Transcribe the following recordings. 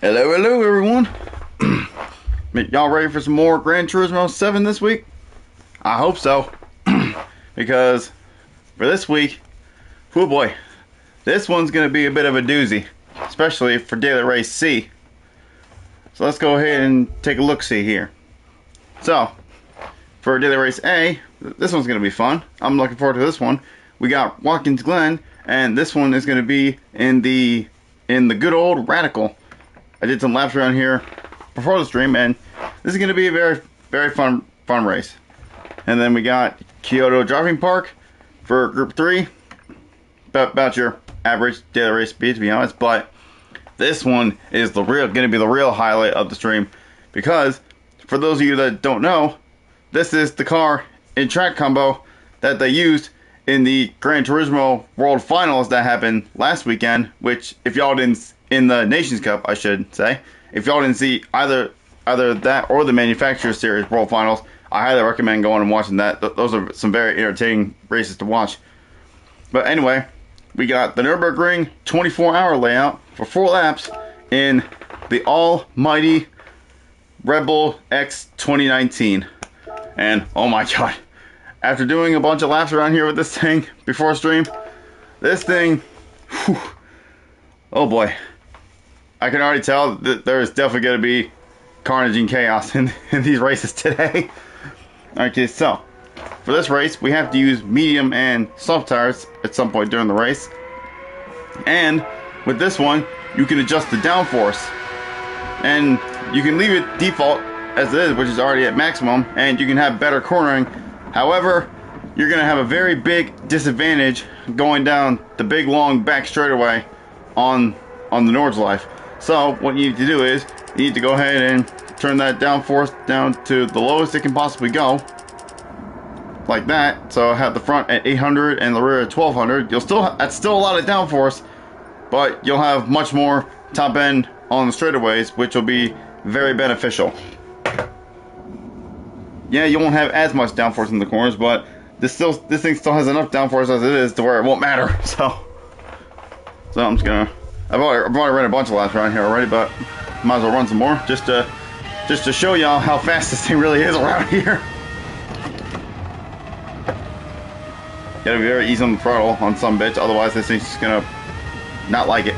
Hello, hello, everyone. Y'all ready for some more Gran Turismo 7 this week? I hope so. Because for this week, oh boy, this one's going to be a bit of a doozy. Especially for Daily Race C. So let's go ahead and take a look-see here. So, for Daily Race A, this one's going to be fun. I'm looking forward to this one. We got Watkins Glen, and this one is going to be in the good old Radical. I did some laps around here before the stream, and this is going to be a very, very fun race. And then we got Kyoto Driving Park for Group 3. About your average daily race speed, to be honest. But this one is going to be the real highlight of the stream, because for those of you that don't know, this is the car in track combo that they used in the Gran Turismo World Finals that happened last weekend. Which, if y'all didn't, in the Nations Cup, I should say, if y'all didn't see either that or the Manufacturer Series World Finals, I highly recommend going and watching that. Those are some very entertaining races to watch. But anyway, we got the Nürburgring 24-hour layout for 4 laps in the almighty Red Bull X 2019. And oh my god, after doing a bunch of laps around here with this thing before stream, this thing, whew, oh boy, I can already tell that there's definitely going to be carnage and chaos in these races today. Okay, so for this race, we have to use medium and soft tires at some point during the race. And with this one, you can adjust the downforce. And you can leave it default as it is, which is already at maximum, and you can have better cornering. However, you're going to have a very big disadvantage going down the big long back straightaway on the Nordschleife. So what you need to do is you need to go ahead and turn that downforce down to the lowest it can possibly go, like that. So have the front at 800 and the rear at 1200. That's still a lot of downforce, but you'll have much more top end on the straightaways, which will be very beneficial. Yeah, you won't have as much downforce in the corners, but this thing still has enough downforce as it is to where it won't matter. So I'm just gonna. I've already run a bunch of laps around here already, but might as well run some more just to show y'all how fast this thing really is around here. Gotta be very easy on the throttle on some bits, otherwise this thing's just gonna not like it.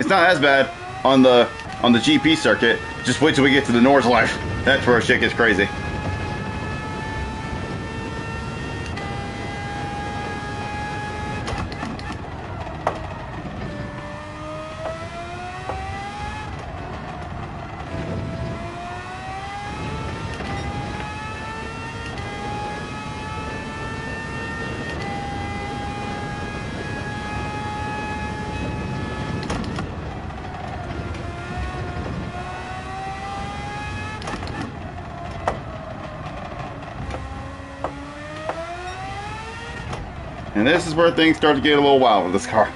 It's not as bad on the GP circuit. Just wait till we get to the Nordschleife. That's where shit gets crazy. And this is where things start to get a little wild with this car.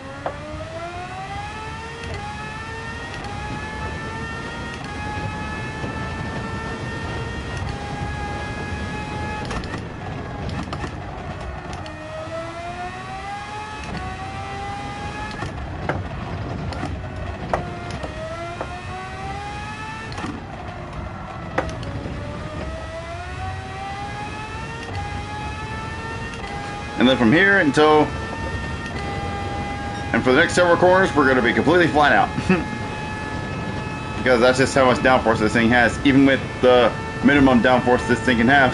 And then from here until, and for the next several corners, we're going to be completely flat out. Because that's just how much downforce this thing has. Even with the minimum downforce this thing can have,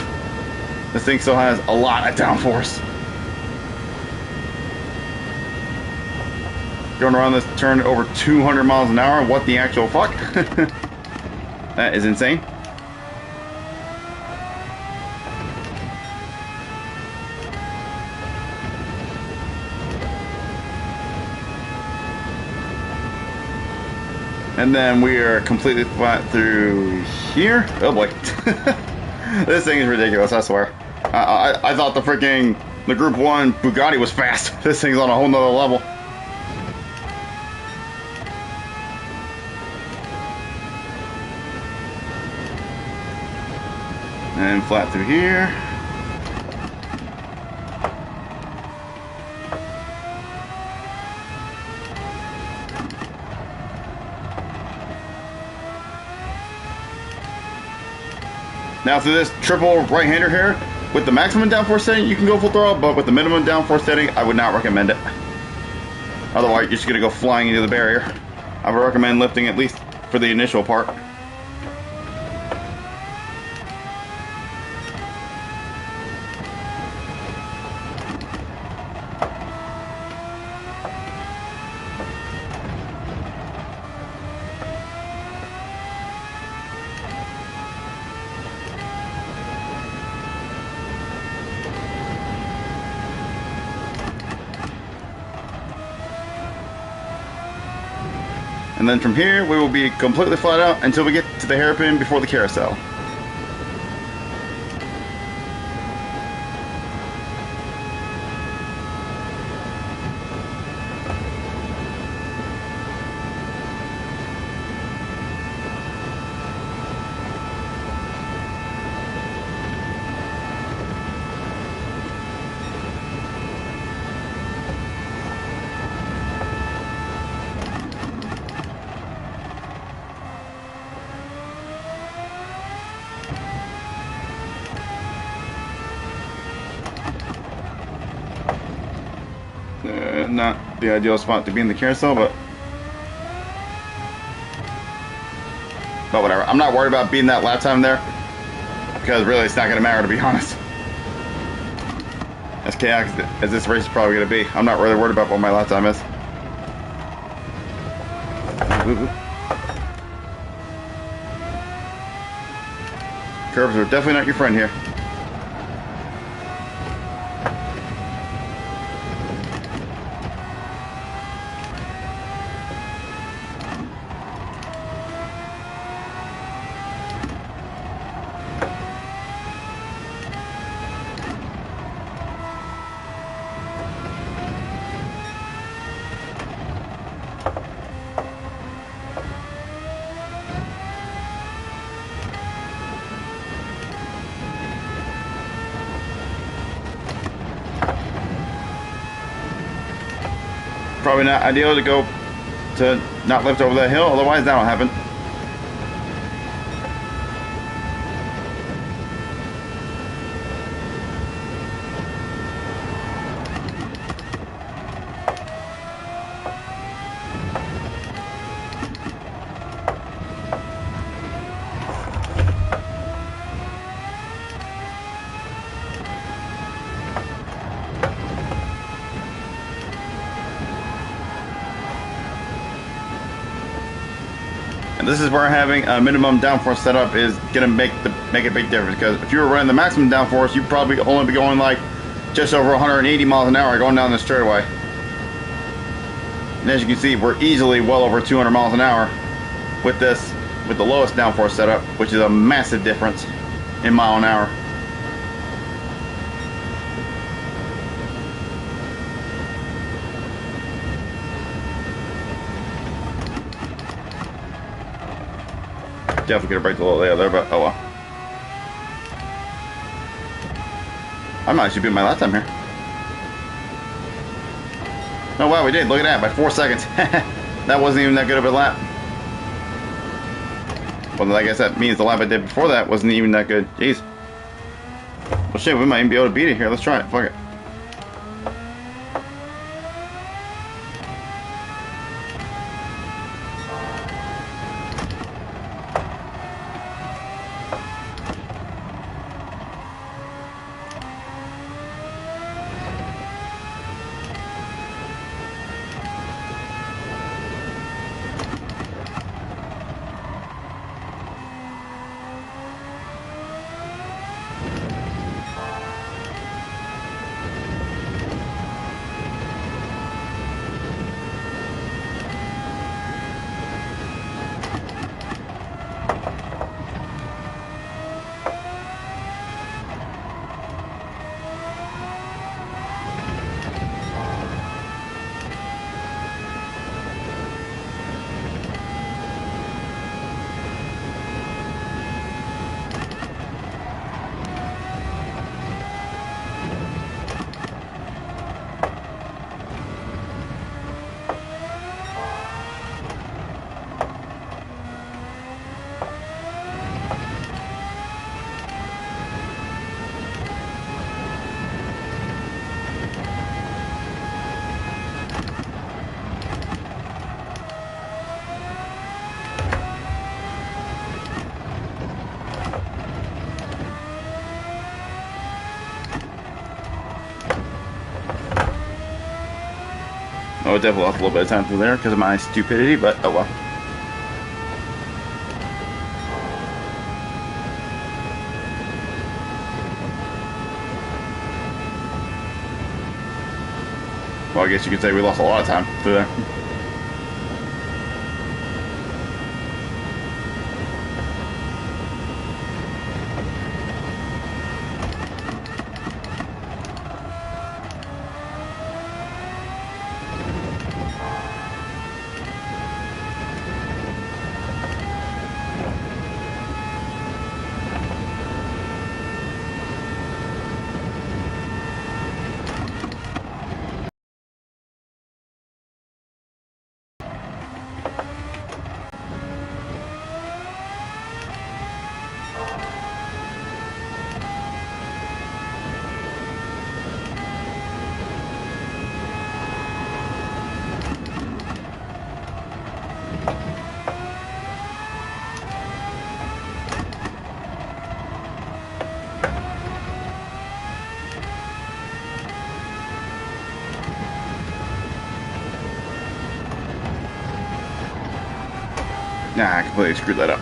this thing still has a lot of downforce. Going around this turn at over 200 miles an hour. What the actual fuck? That is insane. And then we are completely flat through here. Oh boy. This thing is ridiculous, I swear. I thought the Group 1 Bugatti was fast. This thing's on a whole nother level. And flat through here. Now through this triple right-hander here, with the maximum downforce setting, you can go full throttle, but with the minimum downforce setting, I would not recommend it. Otherwise, you're just going to go flying into the barrier. I would recommend lifting at least for the initial part. And then from here, we will be completely flat out until we get to the hairpin before the carousel. Not the ideal spot to be in the carousel, but whatever. I'm not worried about beating that lap time there, because really it's not going to matter, to be honest. As chaotic as this race is probably going to be, I'm not really worried about what my lap time is. Curves are definitely not your friend here. Probably not ideal to not lift over that hill, otherwise that'll happen. And this is where having a minimum downforce setup is gonna make a big difference, because if you were running the maximum downforce, you'd probably only be going like just over 180 miles an hour going down the straightaway. And as you can see, we're easily well over 200 miles an hour with the lowest downforce setup, which is a massive difference in mile an hour. Definitely gonna break the little layer there, but oh well. I might actually beat my lap time here. Oh wow, we did. Look at that, by 4 seconds. That wasn't even that good of a lap. Well, I guess that means the lap I did before that wasn't even that good. Jeez. Well shit, we might even be able to beat it here. Let's try it. Fuck it. Oh, definitely lost a little bit of time through there because of my stupidity, but oh well. Well, I guess you could say we lost a lot of time through there. Nah, I completely screwed that up.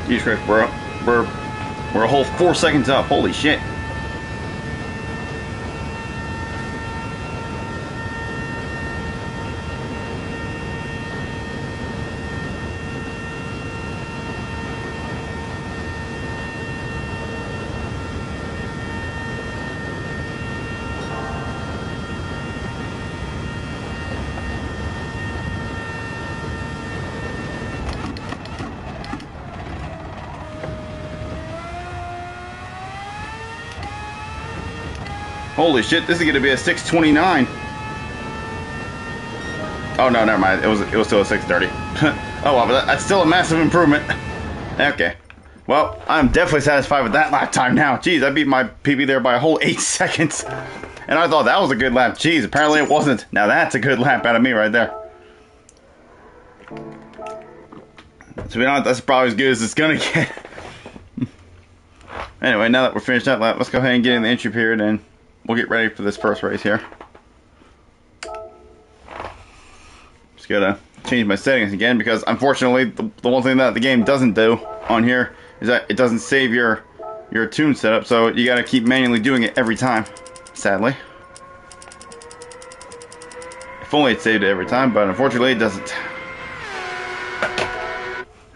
Jesus Christ, we're a whole 4 seconds up. Holy shit. Holy shit, this is gonna be a 6:29. Oh no, never mind. It was still a 6:30. Oh well, but that's still a massive improvement. Okay. Well, I'm definitely satisfied with that lap time now. Jeez, I beat my PB there by a whole 8 seconds. And I thought that was a good lap. Jeez, apparently it wasn't. Now that's a good lap out of me right there. To be honest, that's probably as good as it's gonna get. Anyway, now that we're finished that lap, let's go ahead and get in the entry period and we'll get ready for this first race here. Just gotta change my settings again because unfortunately the one thing that the game doesn't do on here is that it doesn't save your tune setup, so you gotta keep manually doing it every time, sadly. If only it saved it every time, but unfortunately it doesn't.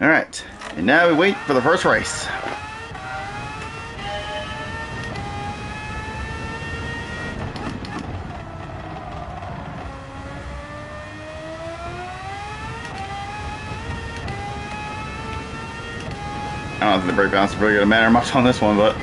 Alright, and now we wait for the first race. I don't think the brake balance is really going to matter much on this one, but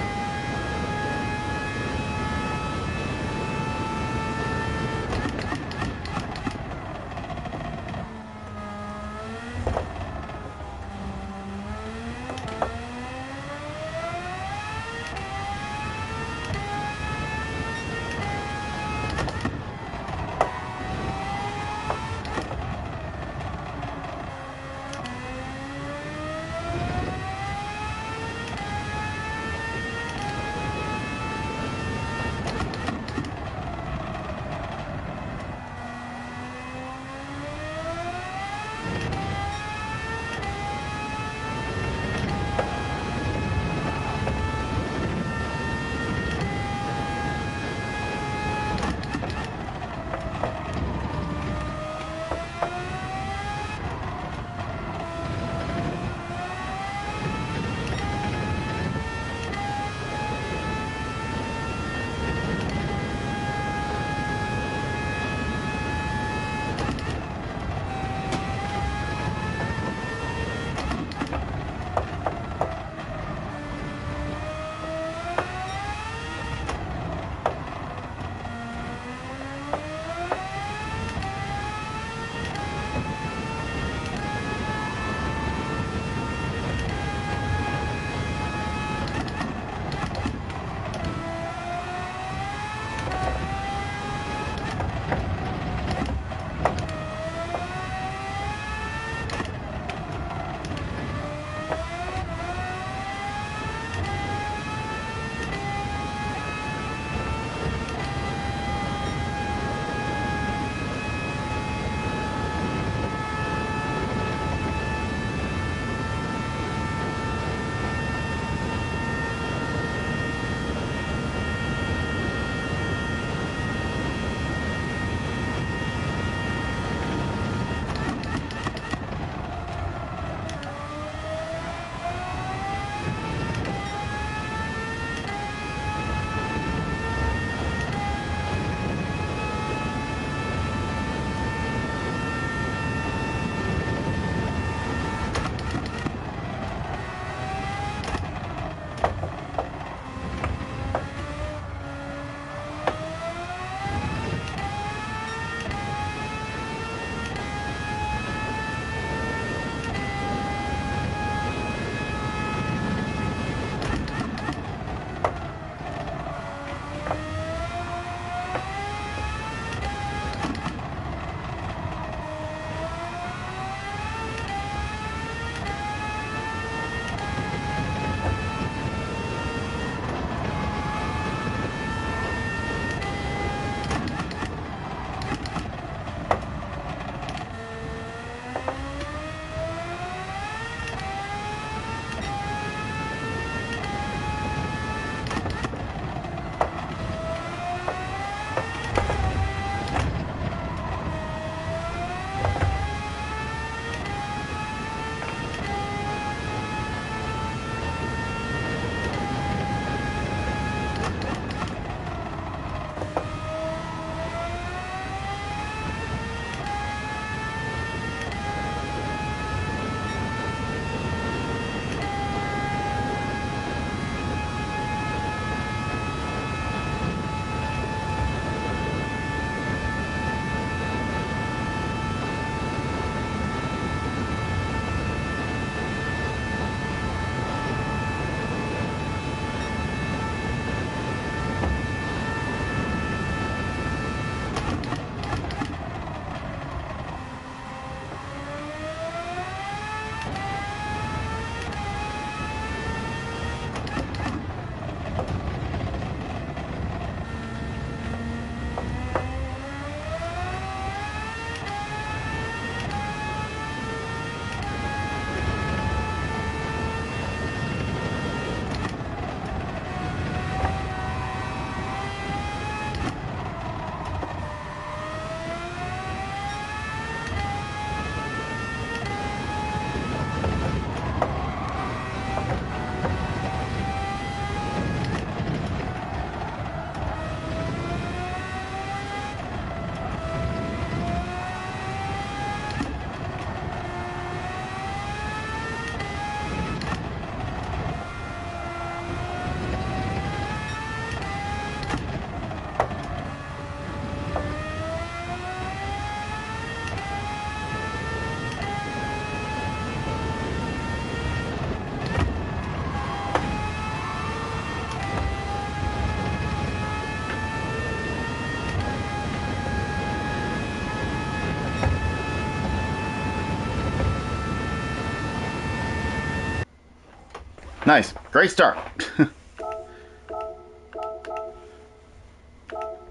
Nice. Great start.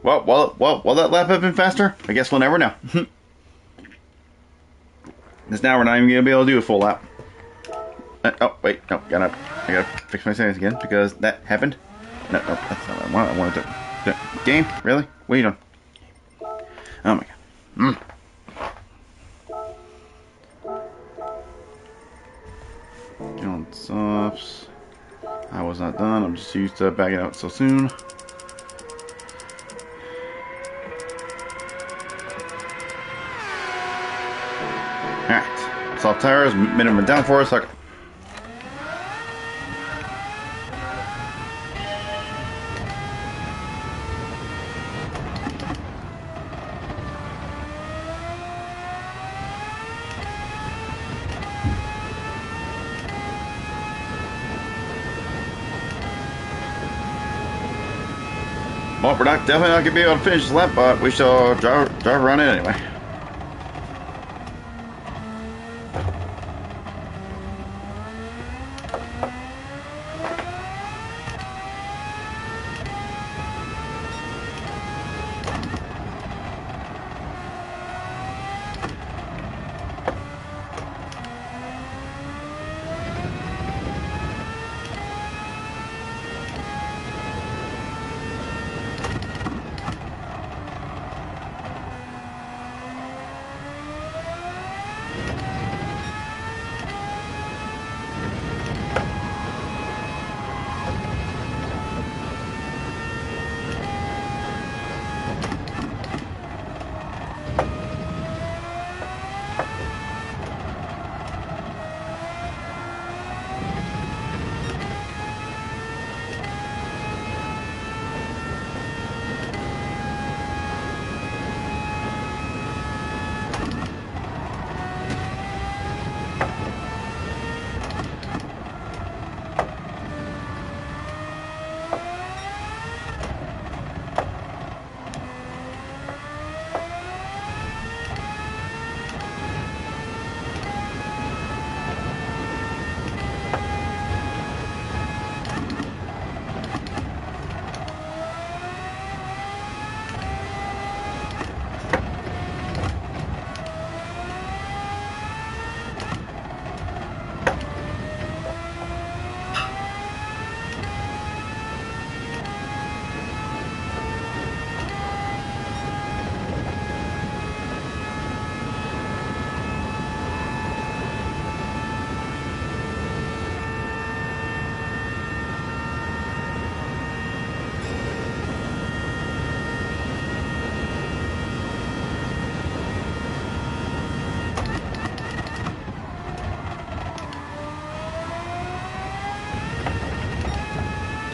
Well, that lap have been faster? I guess we'll never know. Because now we're not even going to be able to do a full lap. Oh, wait. No, I gotta fix my settings again because that happened. No, that's not what I wanted to... Game? Really? What are you doing? Oh my god. On softs. I was not done. I'm just used to backing out so soon. Alright. Soft tires, minimum downforce. Okay. Well, we're definitely not going to be able to finish this lap, but we shall drive around it anyway.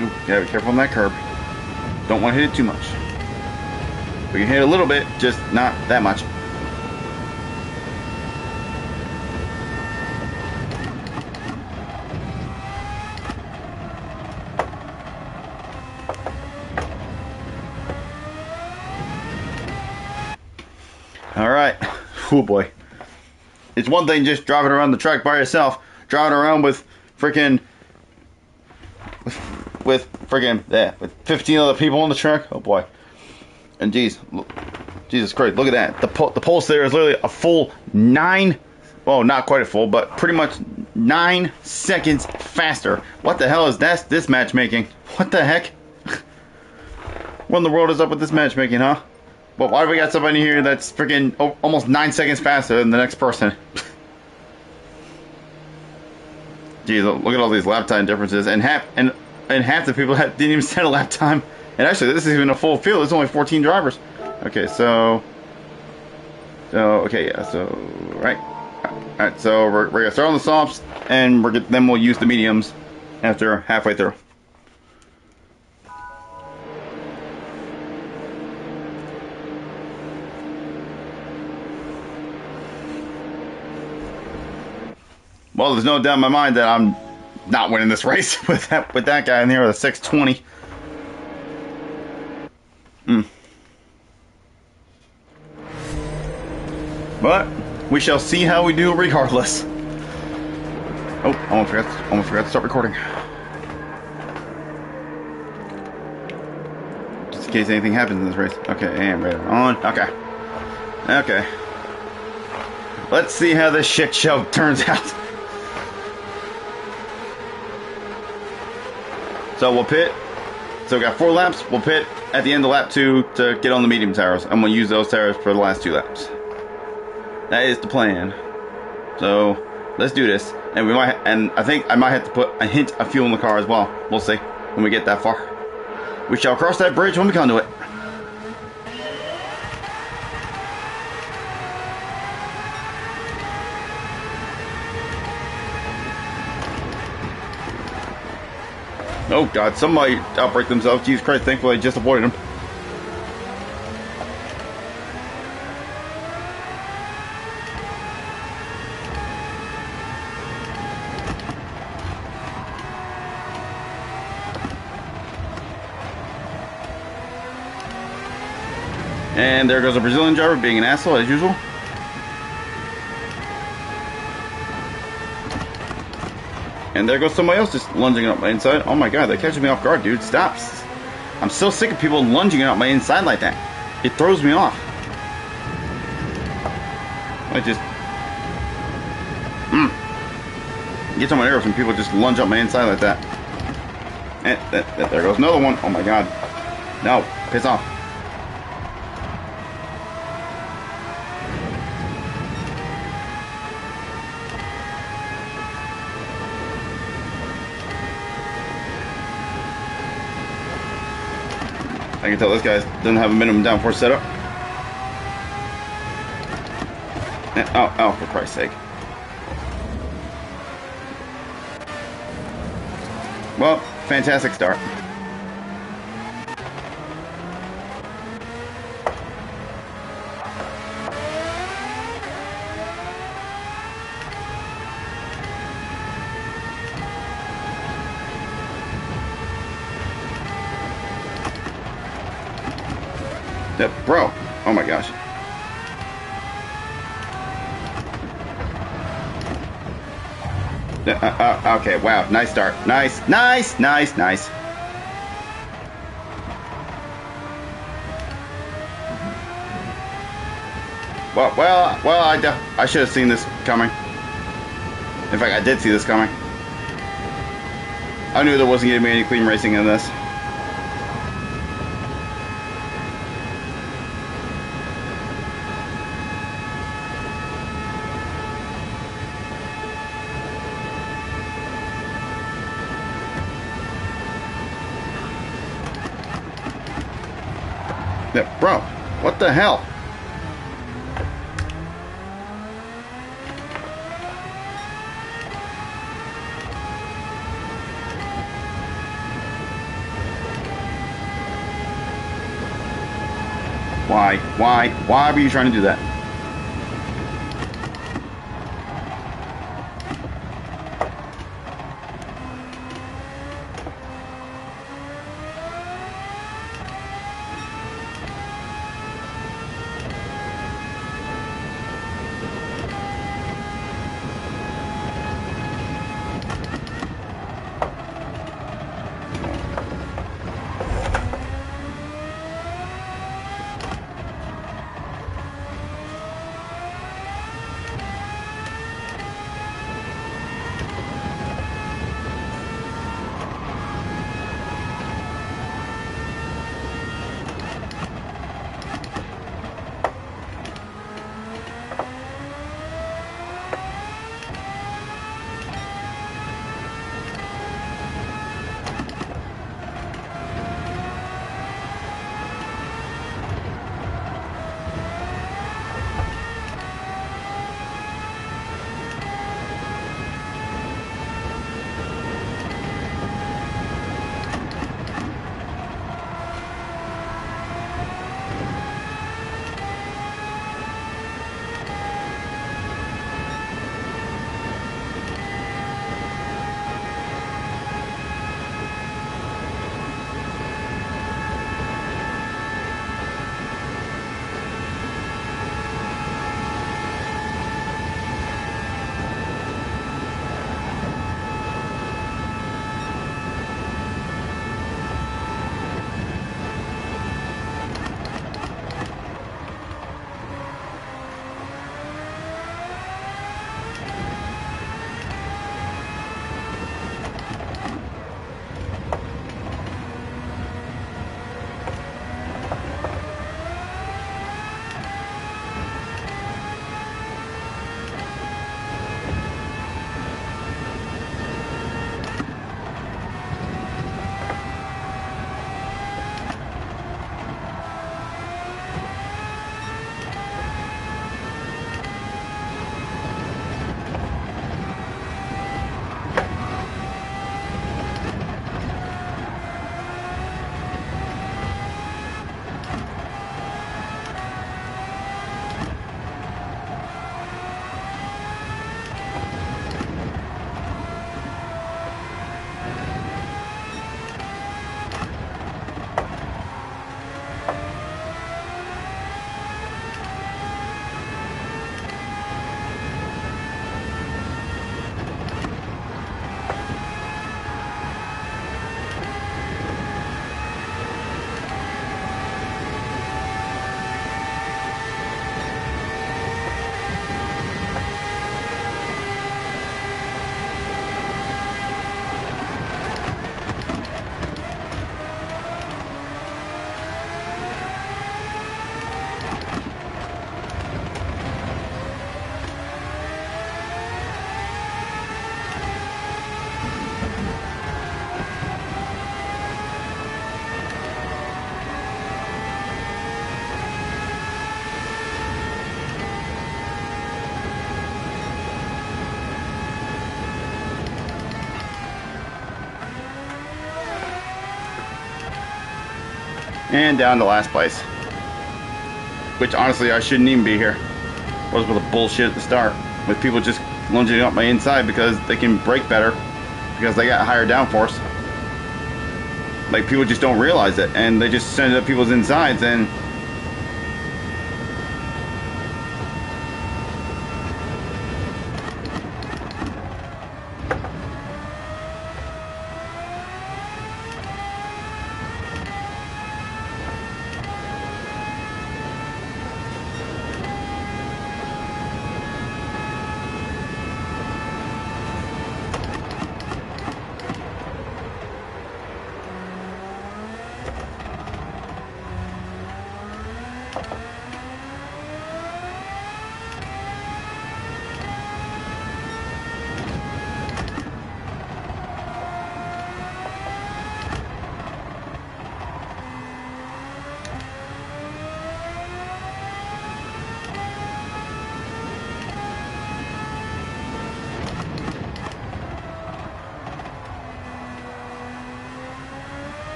Ooh, gotta be careful on that curb. Don't want to hit it too much. We can hit it a little bit, just not that much. Alright. Oh boy. It's one thing just driving around the track by yourself. Driving around with freaking... With 15 other people on the track. Oh boy. And geez. Jesus Christ. Look at that. The pulse there is literally a full 9... Well, not quite a full, but pretty much 9 seconds faster. What the hell is this matchmaking? What the heck? What in the world is up with this matchmaking, huh? Well, why do we got somebody here that's freaking almost 9 seconds faster than the next person? Geez, look at all these lap time differences, and half the people didn't even set a lap time. And actually, this is even a full field. There's only 14 drivers. Okay, okay, yeah, so right, all right. So we're gonna start on the softs, and then we'll use the mediums after halfway through. Well, there's no doubt in my mind that I'm not winning this race with that guy in there with a 620. But we shall see how we do regardless. Oh, I almost forgot to start recording. case anything happens in this race. Okay, and radar on. Okay. Okay. Let's see how this shit show turns out. So we'll pit. So we got 4 laps. We'll pit at the end of lap 2 to get on the medium tires. I'm gonna use those tires for the last 2 laps. That is the plan. So let's do this. And I think I might have to put a hint of fuel in the car as well. We'll see when we get that far. We shall cross that bridge when we come to it. Oh God, somebody outbreak themselves. Jesus Christ, thankfully I just avoided them. And there goes a Brazilian driver being an asshole as usual. And there goes somebody else just lunging up my inside. Oh my God, that catches me off guard, dude. Stop. I'm so sick of people lunging up my inside like that. It throws me off. I just... Get on my nerves when people just lunge up my inside like that. And there goes another one. Oh my God. No, piss off. I can tell this guy doesn't have a minimum downforce setup. Oh, for Christ's sake. Well, fantastic start. Bro, oh my gosh. Okay, wow, nice start. Nice. Well, I should have seen this coming. In fact, I did see this coming. I knew there wasn't going to be any clean racing in this. Yeah, bro, what the hell? Why were you trying to do that? And down to last place. Which honestly I shouldn't even be here. Was with a bullshit at the start. With people just lunging up my inside because they can brake better. Because they got higher downforce. Like, people just don't realize it. And they just send it up people's insides and...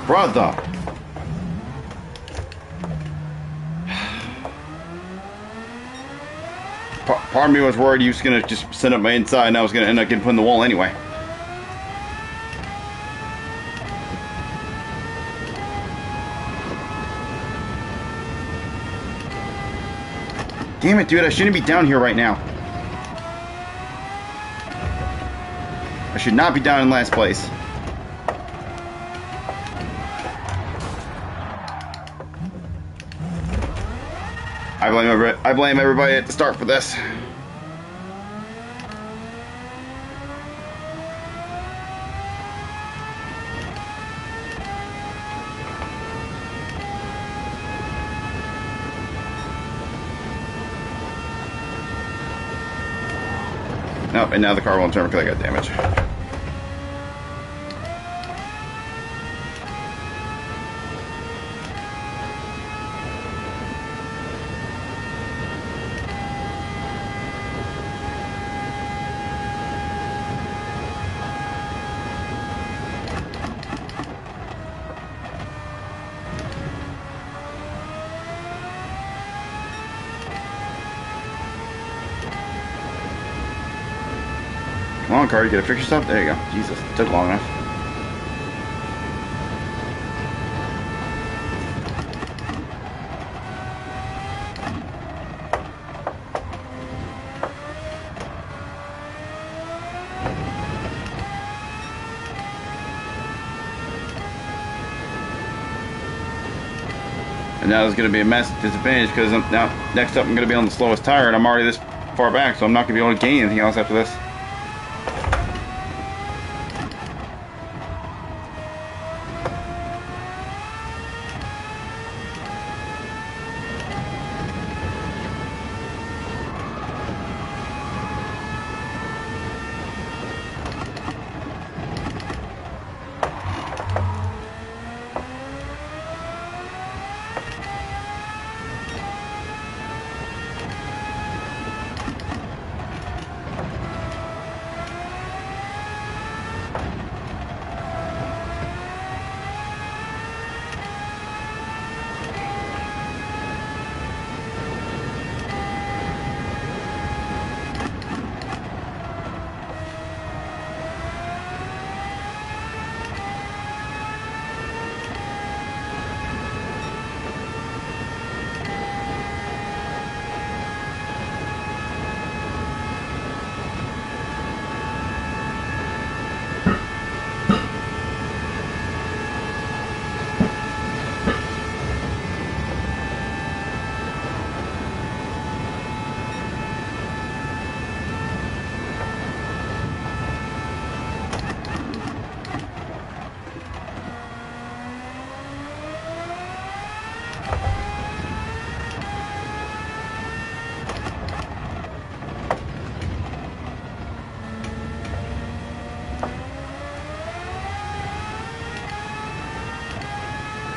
Brother! Part of me was worried he was going to just send up my inside and I was going to end up getting put in the wall anyway. Damn it, dude, I shouldn't be down here right now. I should not be down in last place. I blame everybody at the start for this. Nope, and now the car won't turn because I got damage. Come on, car, you gotta fix yourself. There you go. Jesus, it took long enough. And now there's going to be a massive disadvantage because now next up I'm going to be on the slowest tire and I'm already this far back, so I'm not going to be able to gain anything else after this.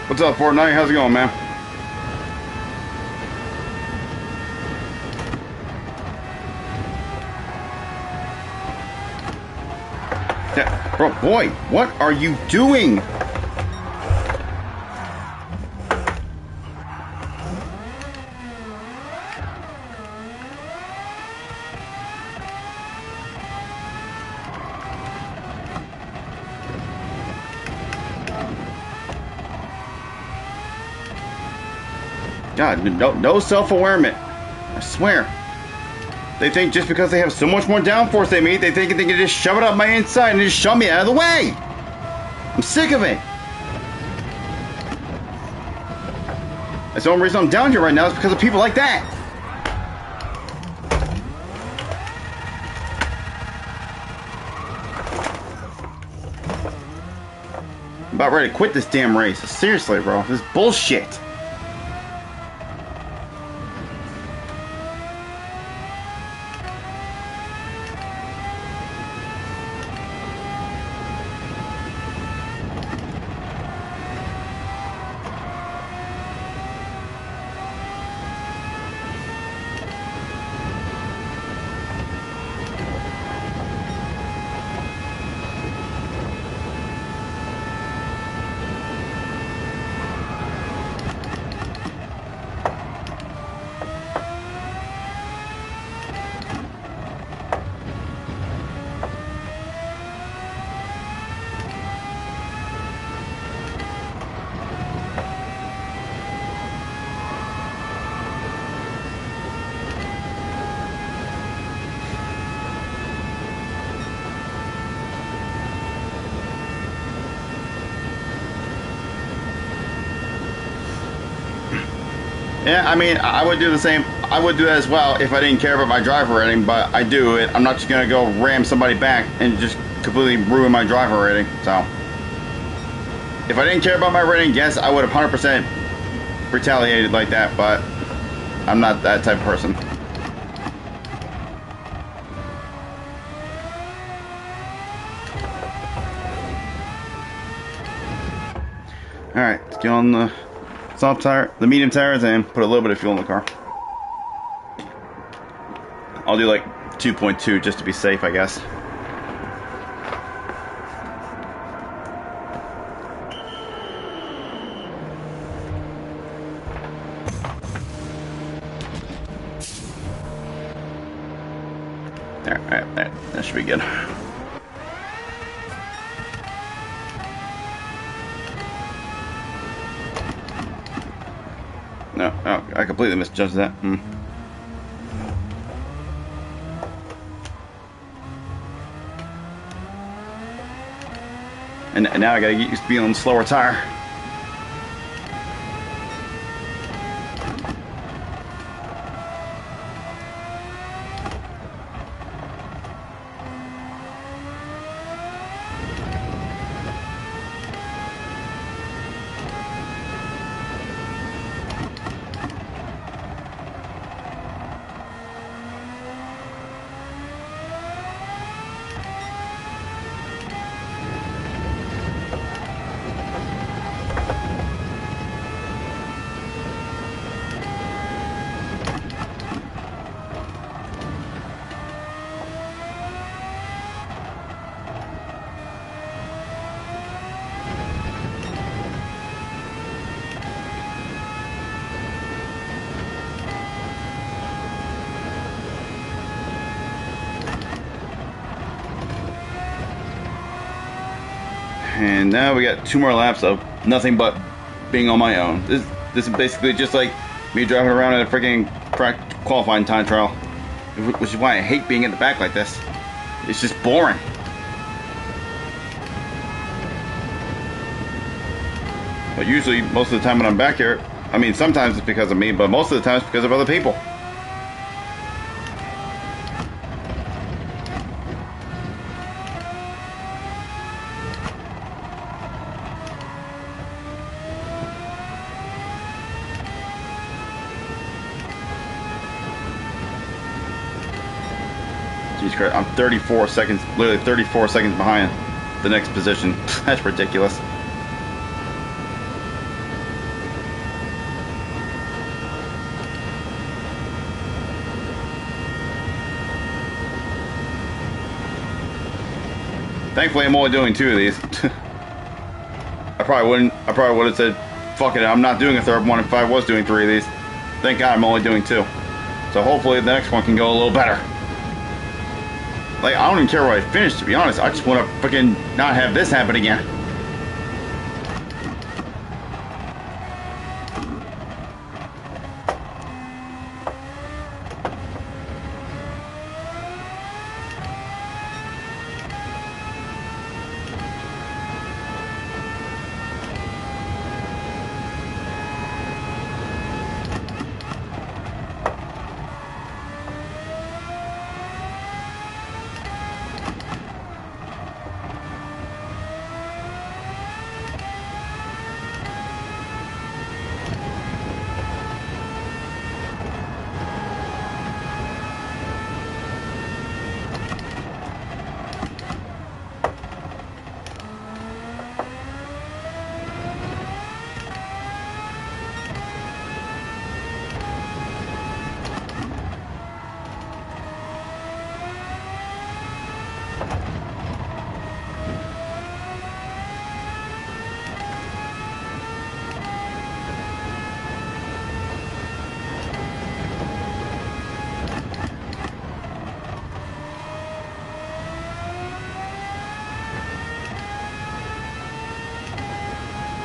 What's up, Fortnite? How's it going, man? Yeah, bro, boy, what are you doing? God, no self-awareness. I swear. They think just because they have so much more downforce than me, they think they can just shove it up my inside and just shove me out of the way. I'm sick of it. That's the only reason I'm down here right now is because of people like that. I'm about ready to quit this damn race. Seriously, bro. This is bullshit. Yeah, I mean, I would do the same. I would do that as well if I didn't care about my driver rating, but I do it. I'm not just going to go ram somebody back and just completely ruin my driver rating. So, if I didn't care about my rating, yes, I would have 100% retaliated like that, but I'm not that type of person. Alright, let's get on the soft tire, the medium tires, and put a little bit of fuel in the car. I'll do like 2.2 just to be safe, I guess. There, that should be good. No, oh, I completely misjudged that. And now I gotta get used to being on the slower tire. And now we got 2 more laps of nothing but being on my own. This is basically just like me driving around in a freaking qualifying time trial, which is why I hate being in the back like this. It's just boring. But usually, most of the time when I'm back here, I mean, sometimes it's because of me, but most of the time it's because of other people. Jeez Christ, I'm 34 seconds, literally 34 seconds behind the next position. That's ridiculous. Thankfully, I'm only doing 2 of these. I probably would have said, fuck it, I'm not doing a third one if I was doing 3 of these. Thank God I'm only doing 2. So hopefully the next one can go a little better. Like, I don't even care where I finish, to be honest. I just want to freaking not have this happen again.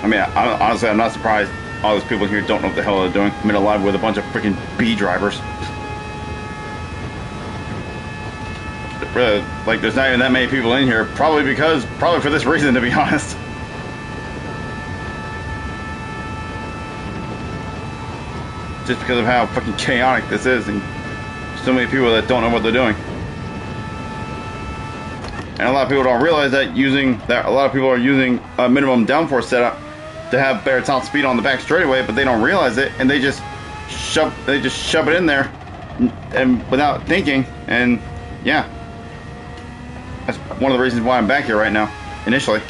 I mean, honestly, I'm not surprised all those people here don't know what the hell they're doing. I'm in a lab with a bunch of freaking B drivers. Really, like, there's not even that many people in here. Probably for this reason, to be honest. Just because of how fucking chaotic this is, and so many people that don't know what they're doing. And a lot of people don't realize that a lot of people are using a minimum downforce setup to have better top speed on the back straightaway, but they don't realize it, and they just shove it in there, and without thinking. And yeah, that's one of the reasons why I'm back here right now. Initially.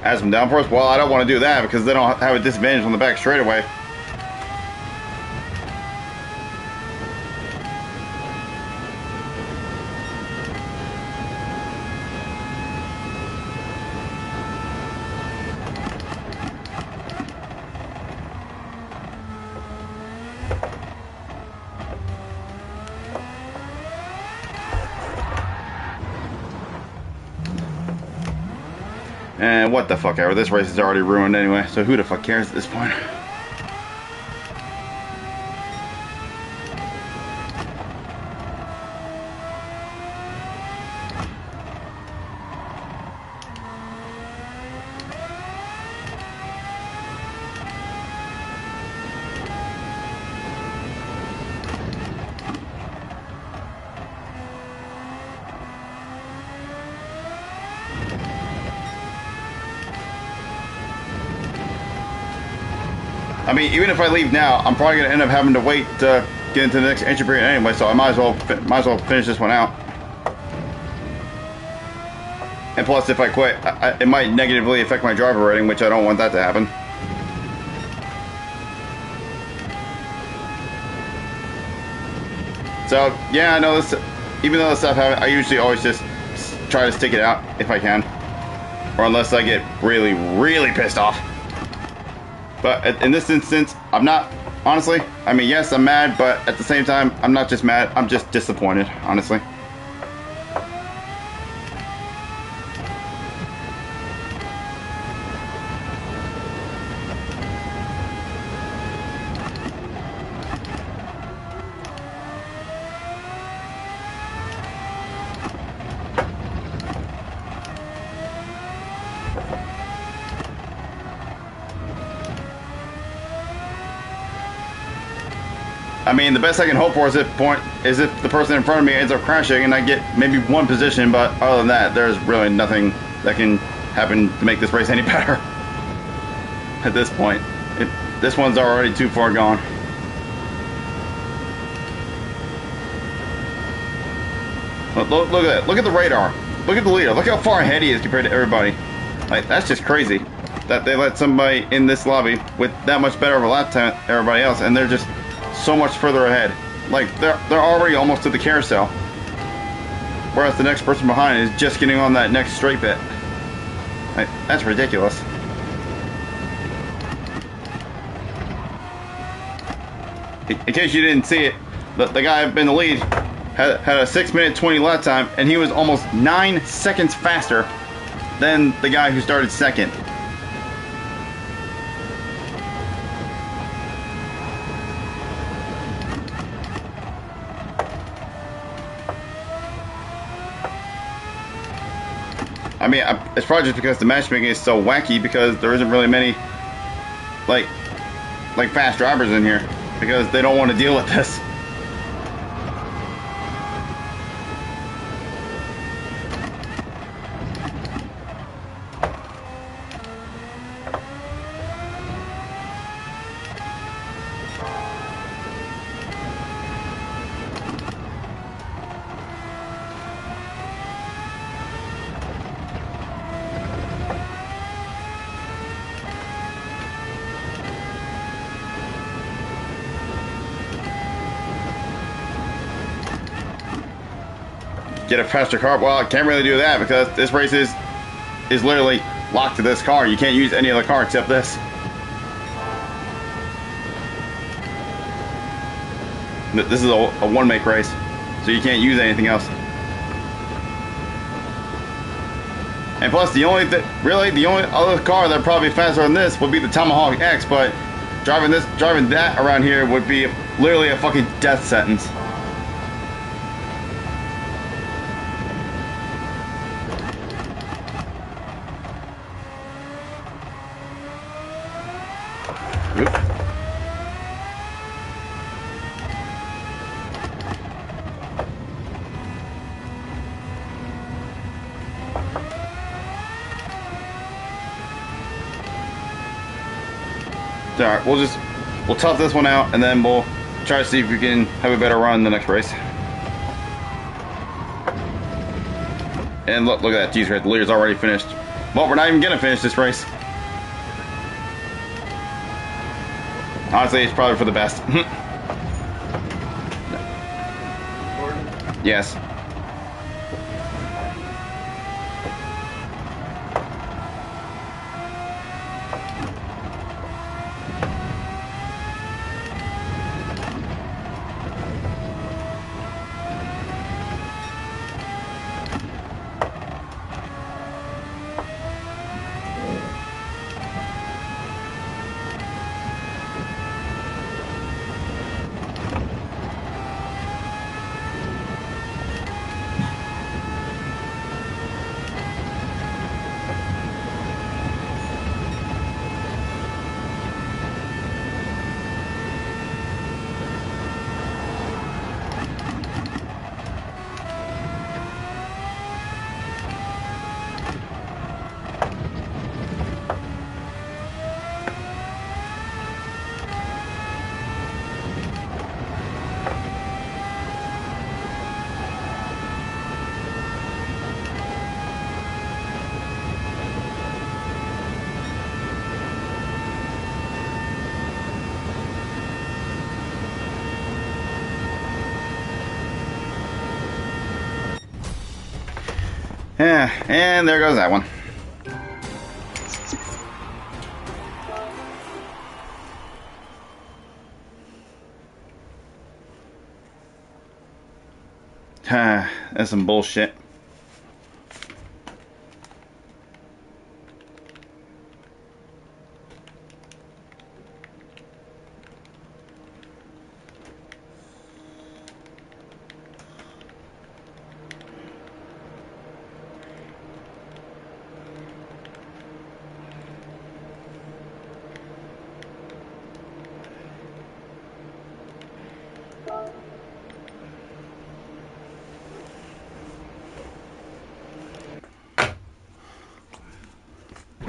Add some downforce? Well, I don't want to do that because they don't have a disadvantage on the back straightaway. And what the fuck ever, this race is already ruined anyway, so who the fuck cares at this point? I mean, even if I leave now, I'm probably gonna end up having to wait to get into the next entry period anyway. So I might as well finish this one out. And plus, if I quit, it might negatively affect my driver rating, which I don't want that to happen. So yeah, I know this. Even though this stuff happens, I usually always just try to stick it out if I can, or unless I get really, really pissed off. But in this instance, I'm not. Honestly, I mean, yes, I'm mad, but at the same time, I'm not just mad. I'm just disappointed, honestly. I mean, the best I can hope for is if the person in front of me ends up crashing and I get maybe one position, but other than that, there's really nothing that can happen to make this race any better. At this point, this one's already too far gone. Look at that. Look at the radar. Look at the leader. Look how far ahead he is compared to everybody. Like, that's just crazy that they let somebody in this lobby with that much better of a lap time than everybody else, and they're just so much further ahead. Like, they're already almost to the carousel, whereas the next person behind is just getting on that next straight bit. Like, that's ridiculous. In case you didn't see it, the guy in the lead had a 6-minute 20 lap time, and he was almost 9 seconds faster than the guy who started second. I mean, it's probably just because the matchmaking is so wacky, because there isn't really many like fast drivers in here, because they don't want to deal with this. Get a faster car. Well, I can't really do that because this race is literally locked to this car. You can't use any other car except this. This is a one-make race, so you can't use anything else. And plus, the only other car that'd probably be faster than this would be the Tomahawk X. But driving that around here would be literally a fucking death sentence. Alright, we'll tough this one out, and then we'll try to see if we can have a better run in the next race. And look at that, geez, right, the leader's already finished. Well, we're not even gonna finish this race. Honestly, it's probably for the best. Yes. Yeah, and there goes that one. That's some bullshit.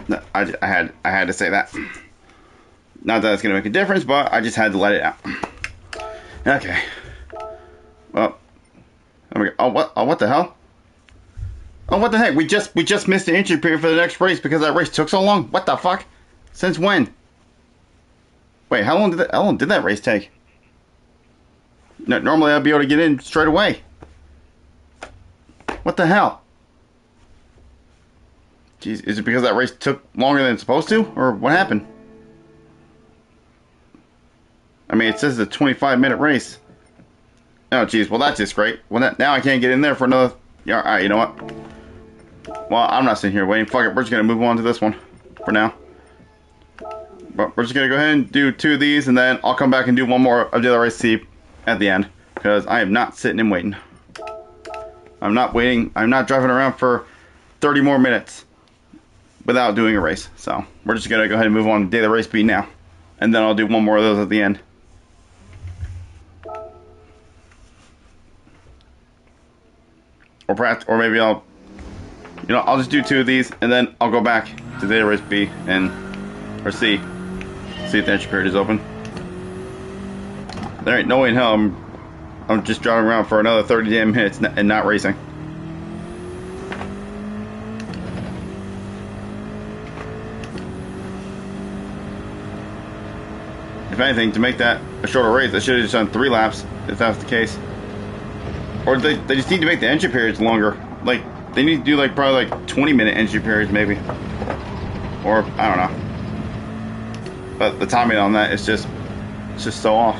No, I had to say that. Not that it's gonna make a difference, but I just had to let it out. Okay. Well, there we go. Oh what the hell? Oh what the heck? We just missed the entry period for the next race because that race took so long. What the fuck? Since when? Wait, how long did that race take? No, normally I'd be able to get in straight away. What the hell? Jeez, is it because that race took longer than it's supposed to? Or what happened? I mean, it says it's a 25-minute race. Oh, jeez. Well, that's just great. Well, now I can't get in there for another... Yeah, alright, you know what? Well, I'm not sitting here waiting. Fuck it, we're just going to move on to this one for now. But we're just going to go ahead and do 2 of these, and then I'll come back and do one more of the other race at the end. Because I am not sitting and waiting. I'm not waiting. I'm not driving around for 30 more minutes without doing a race. So we're just going to go ahead and move on to day of the race B now. And then I'll do one more of those at the end. Or perhaps, or maybe I'll just do 2 of these, and then I'll go back to day of race B or C. See if the entry period is open. There ain't no way in hell I'm just driving around for another 30 damn minutes and not racing. If anything, to make that a shorter race, I should have just done 3 laps, if that was the case. Or they just need to make the entry periods longer. Like, they need to do like probably like 20-minute entry periods maybe. Or, I don't know. But the timing on that is just so off.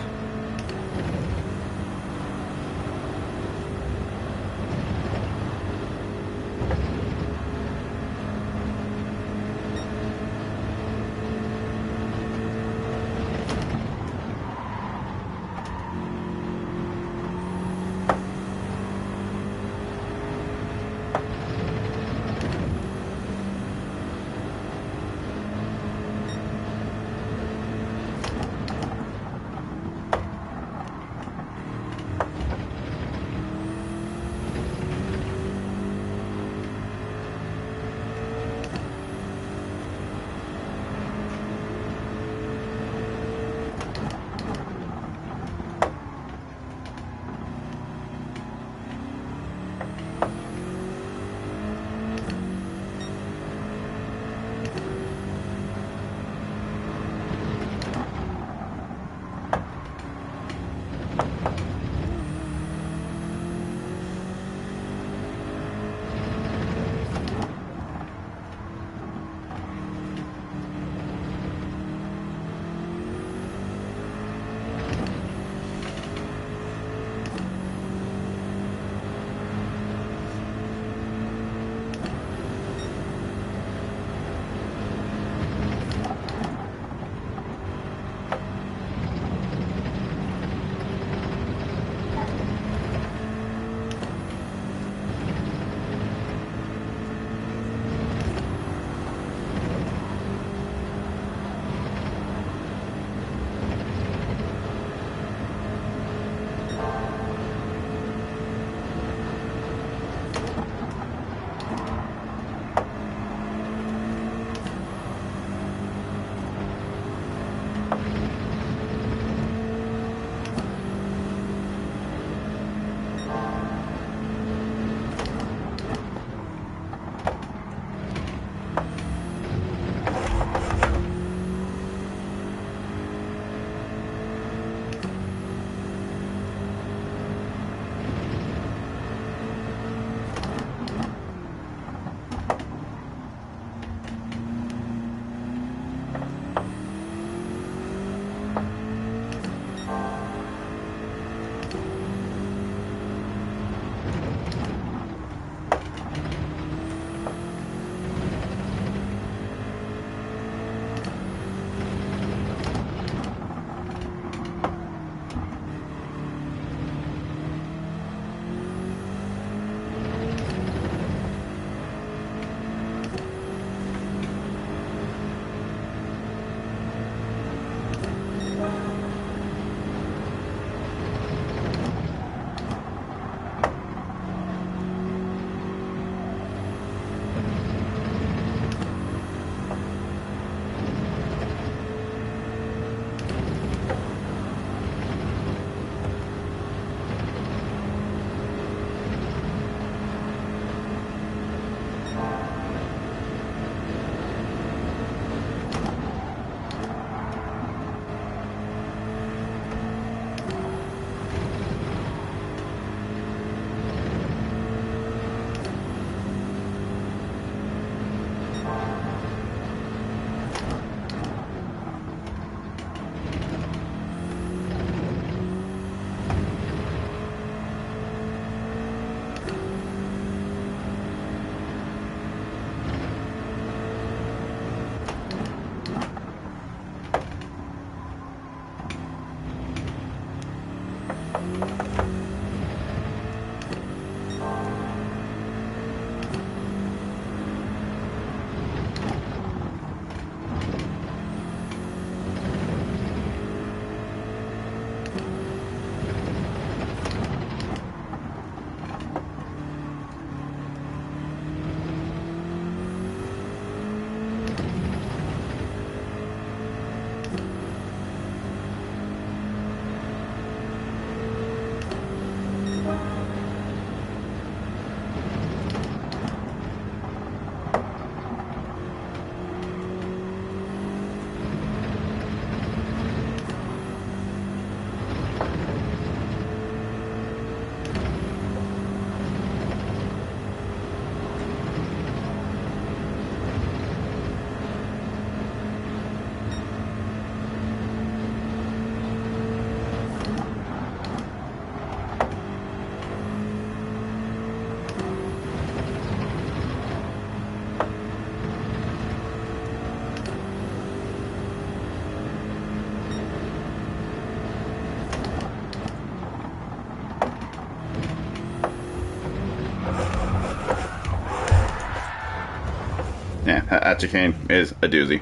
that chicane is a doozy.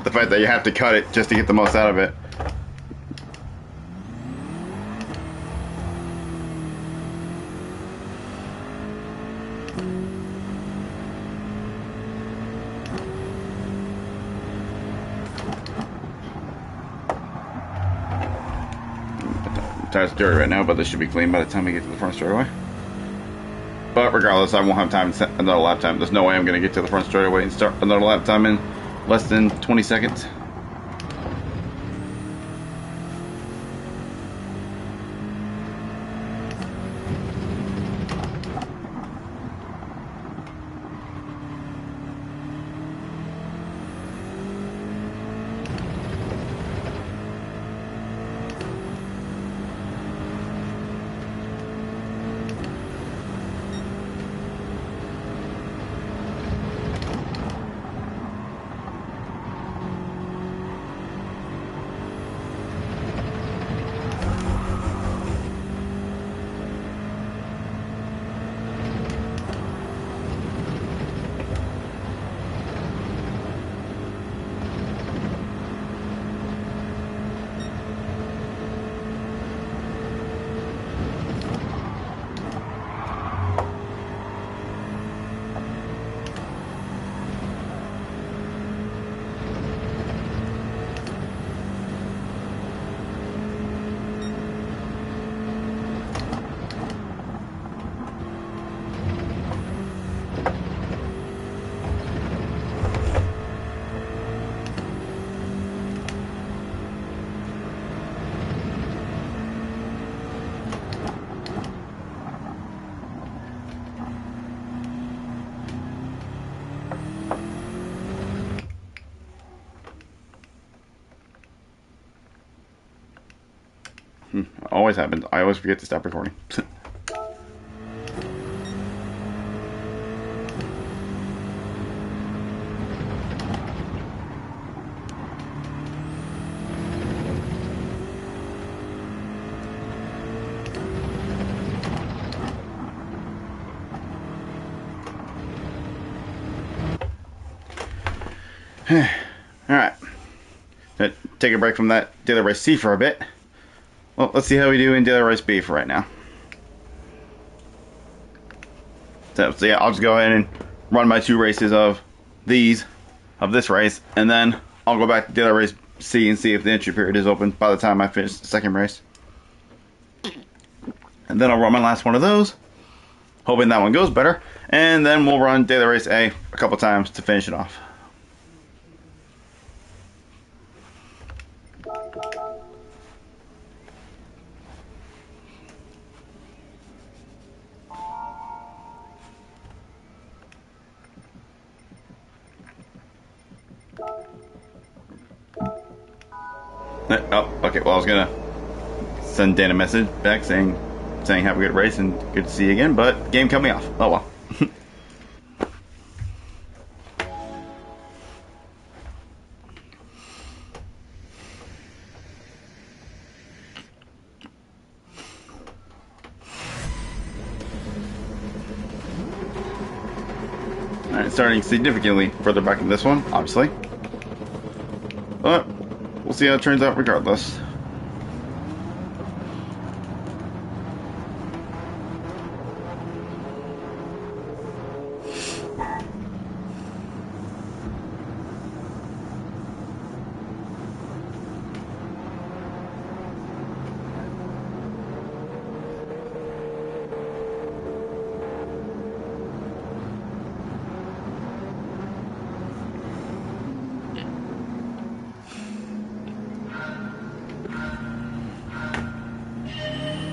The fact that you have to cut it just to get the most out of it. Tires dirty right now, but this should be clean by the time we get to the front straightaway. But regardless, I won't have time to set another lap time. There's no way I'm going to get to the front straightaway and start another lap time in less than 20 seconds. Always happens. I always forget to stop recording. Alright. Take a break from that daily race C for a bit. Well, let's see how we do in daily race B for right now. So yeah, I'll just go ahead and run my 2 races of this race, and then I'll go back to daily race C and see if the entry period is open by the time I finish the second race. And then I'll run my last one of those, hoping that one goes better, and then we'll run daily race A a couple times to finish it off. Oh, okay. Well, I was gonna send Dan a message back saying have a good race and good to see you again, but game cut me off. Oh well. Alright, starting significantly further back in this one, obviously. But we'll see how it turns out regardless.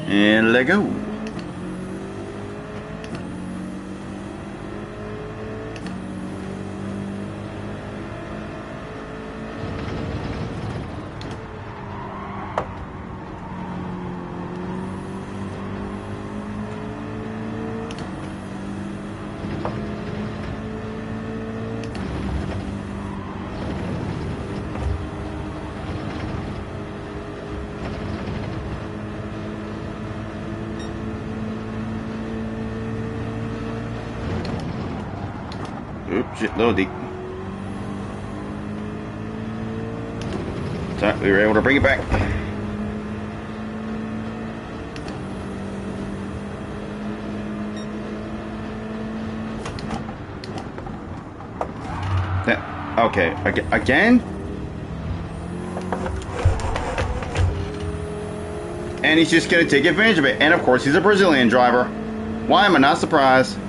And let go. Oops, shit, little deep. So we were able to bring it back. Okay, again? And he's just going to take advantage of it. And of course, he's a Brazilian driver. Why am I not surprised?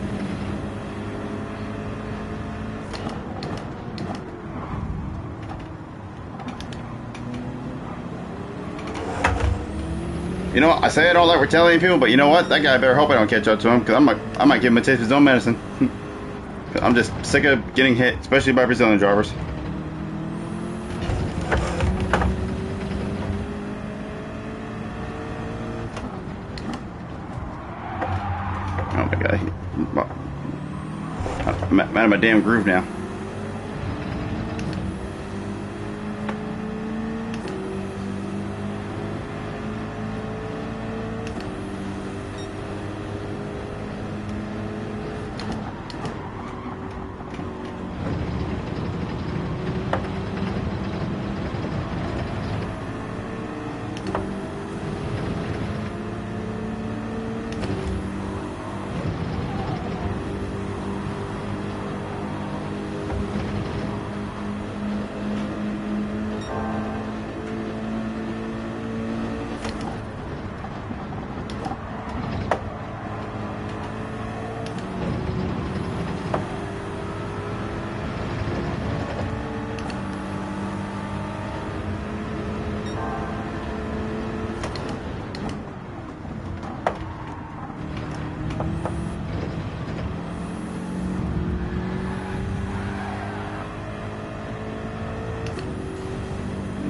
You know what? I say I don't like retaliating people, but you know what? That guy better hope I don't catch up to him, because I might give him a taste of his own medicine. I'm just sick of getting hit, especially by Brazilian drivers. Oh my god. I'm out of my damn groove now.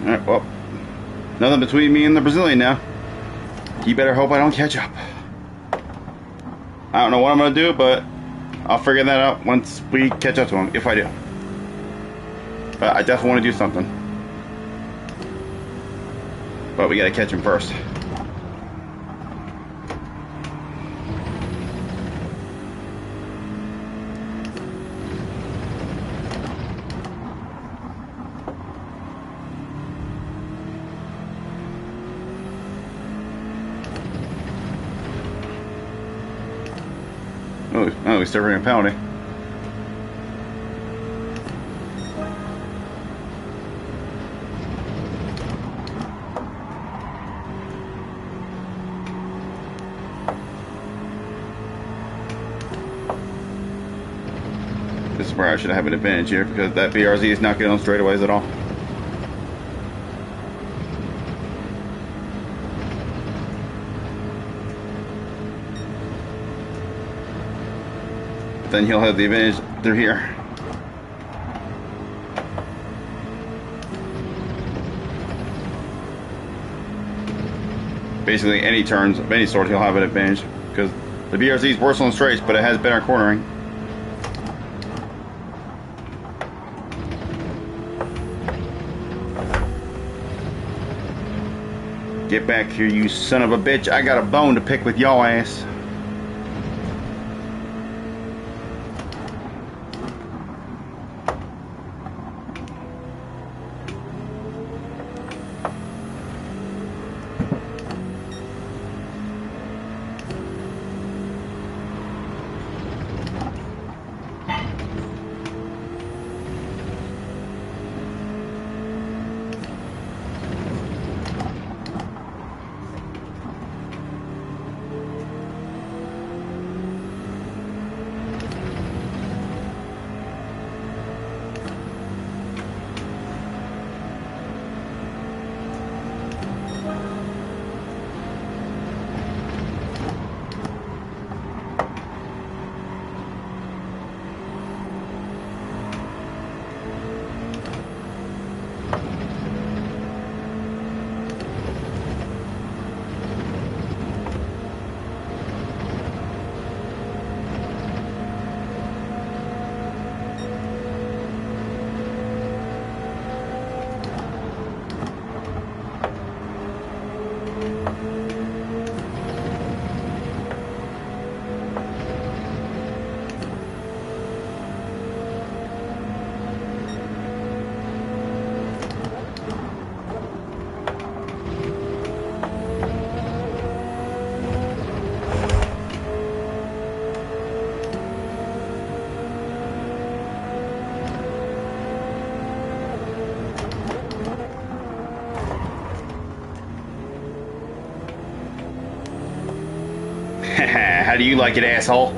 Alright, well, nothing between me and the Brazilian now. He better hope I don't catch up. I don't know what I'm going to do, but I'll figure that out once we catch up to him, if I do. But I definitely want to do something. But we got to catch him first. Oh, he's serving a penalty. This is where I should have an advantage here, because that BRZ is not getting on straightaways at all. Then he'll have the advantage through here. Basically, any turns of any sort, he'll have an advantage, because the BRZ is worse on straights, but it has better cornering. Get back here, you son of a bitch! I got a bone to pick with y'all ass. How do you like it, asshole?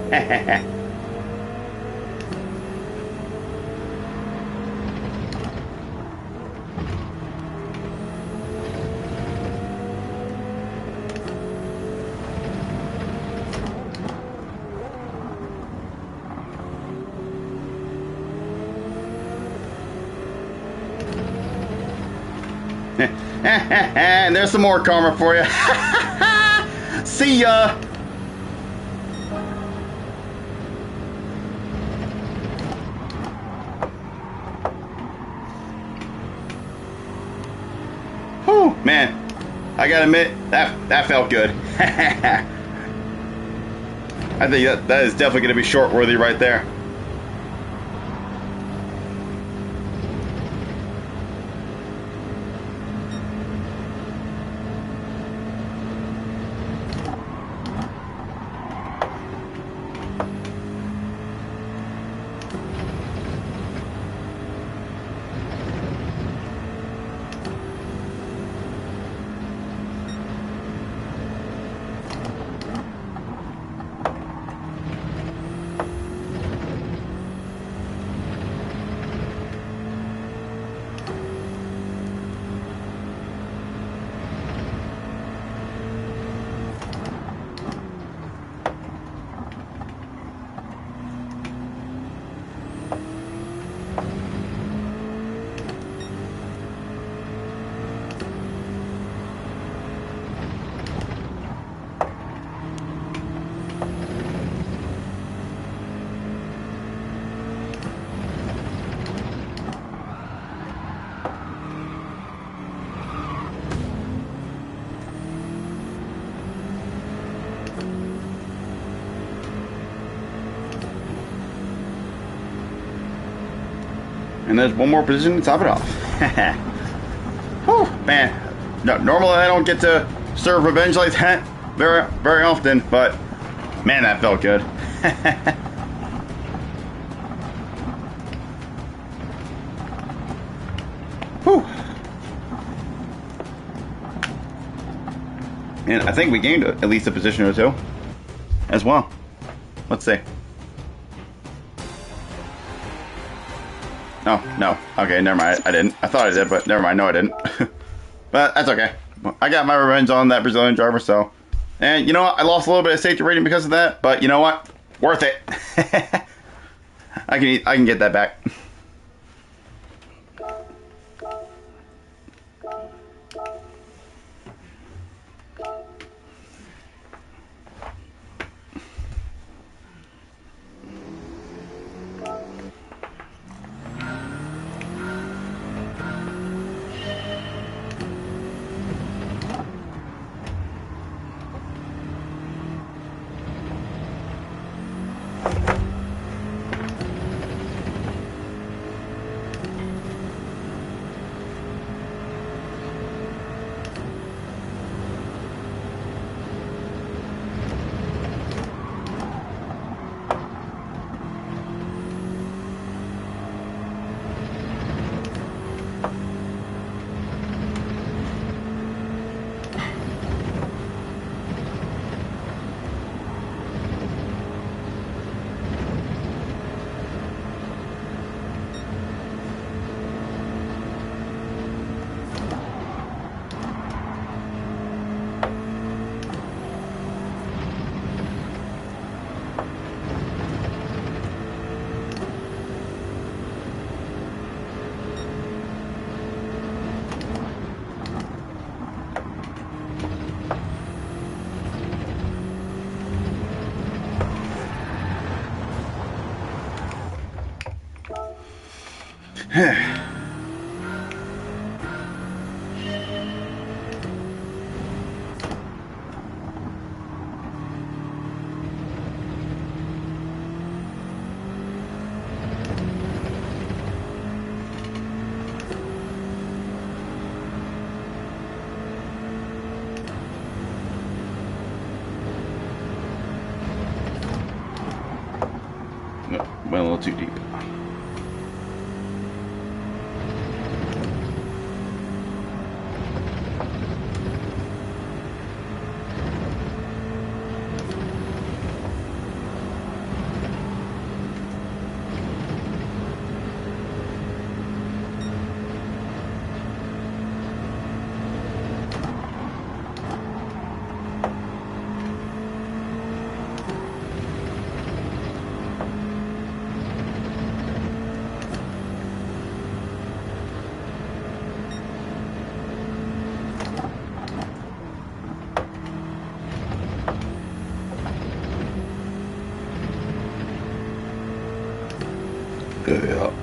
And there's some more karma for you. See ya. Whew, man. I gotta admit, that felt good. I think that is definitely gonna be short worthy right there. And there's one more position to top it off. Whew, man. No, normally I don't get to serve revenge like that very often, but man, that felt good. Whew. And I think we gained at least a position or two as well. Let's see. Oh, no. Okay, never mind. I didn't. I thought I did, but never mind. No, I didn't. But that's okay. I got my revenge on that Brazilian driver, so. And you know what? I lost a little bit of safety rating because of that, but you know what? Worth it. I can get that back. Went a little too deep. Yeah.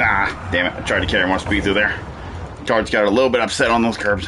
Ah, damn it. I tried to carry more speed through there. Car's got a little bit upset on those curbs.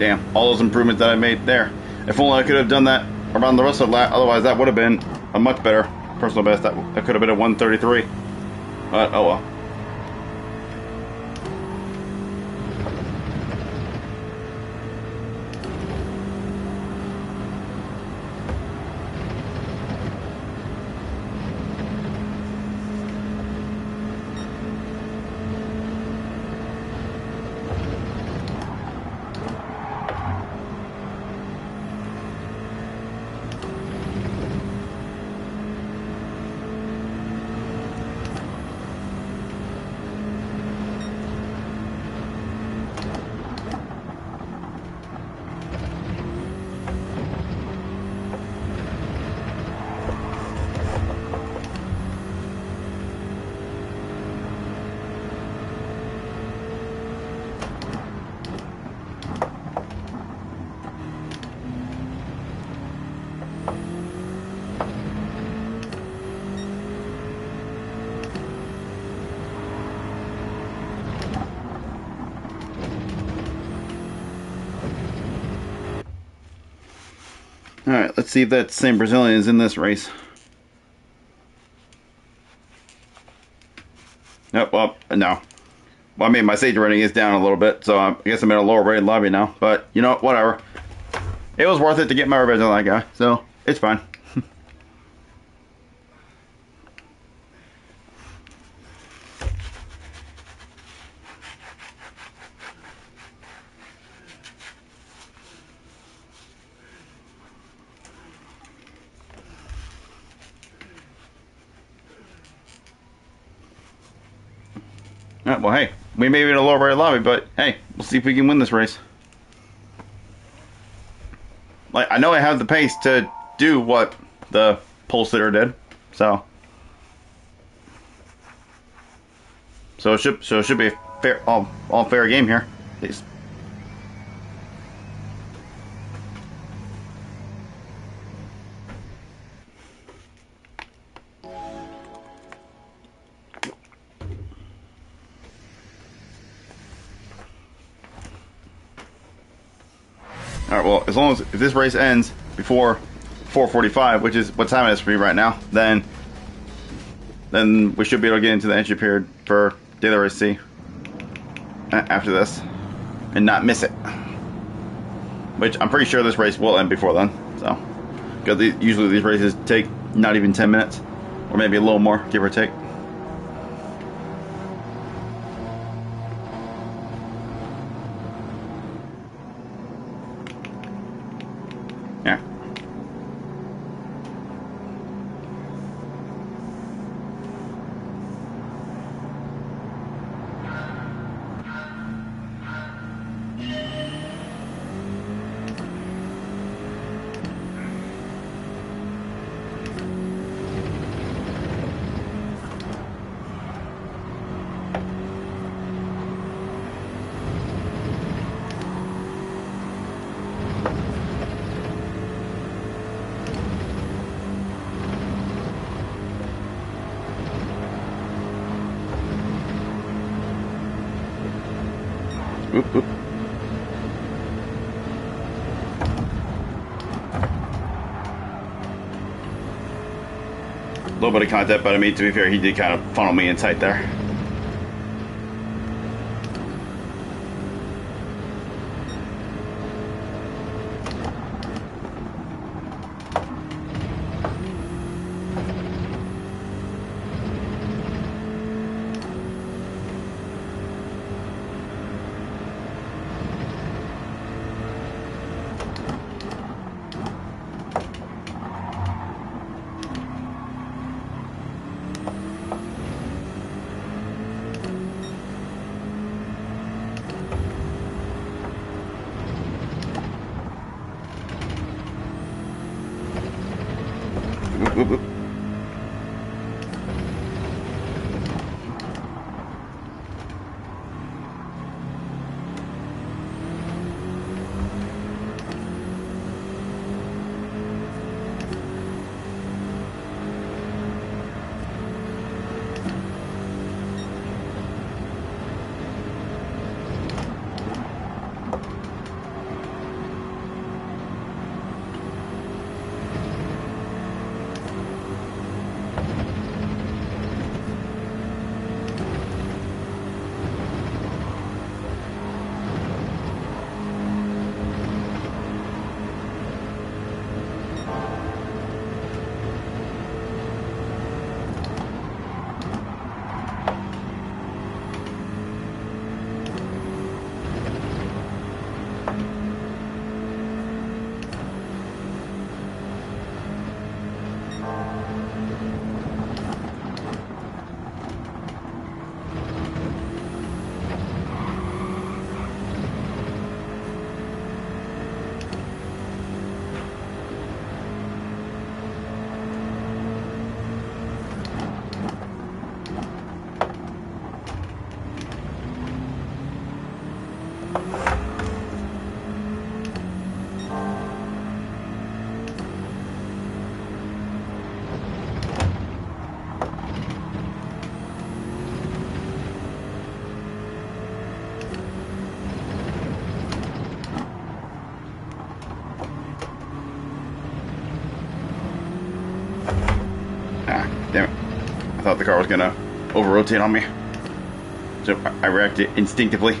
damn, all those improvements that I made there. If only I could have done that around the rest of the lap. Otherwise, that would have been a much better personal best. That could have been a 133. But oh well. Alright, let's see if that same Brazilian is in this race. Nope, well, no. Well, I mean, my safety rating is down a little bit, so I guess I'm in a lower rated lobby now. But, you know, whatever. It was worth it to get my revenge on that guy, so it's fine. Well, hey, we may be in a lower rated lobby, but hey, we'll see if we can win this race. Like, I know I have the pace to do what the pole sitter did, so it should be a fair, all fair game here. Please. Alright, well, as long as if this race ends before 4:45, which is what time it is for me right now, then we should be able to get into the entry period for daily race C after this and not miss it. Which I'm pretty sure this race will end before then. So, because usually these races take not even 10 minutes, or maybe a little more, give or take. Yeah. Oop, oop. A little bit of contact, but I mean, to be fair, he did kind of funnel me in tight there. Oop, oop, oop. thought the car was gonna over-rotate on me. So I reacted instinctively.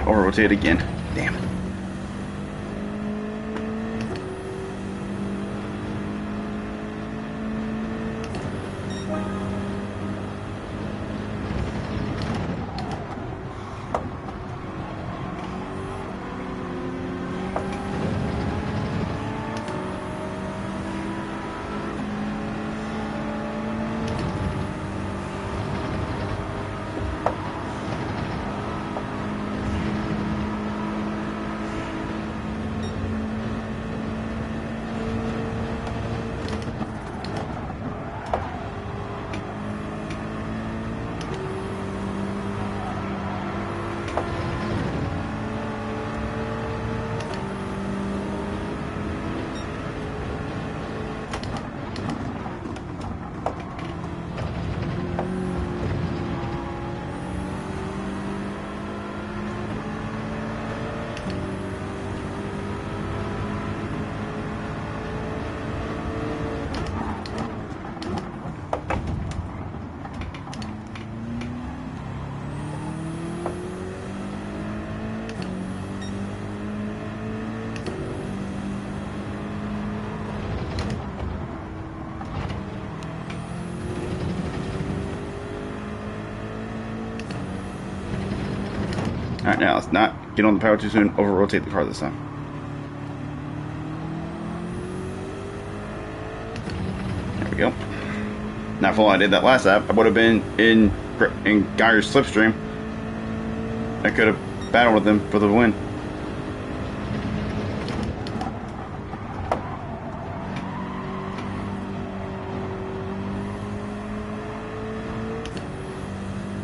Over rotate again. Damn. Alright, now let's not get on the power too soon, over-rotate the car this time. There we go. Now, if I did that last lap, I would have been in Geyer's slipstream. I could have battled with him for the win.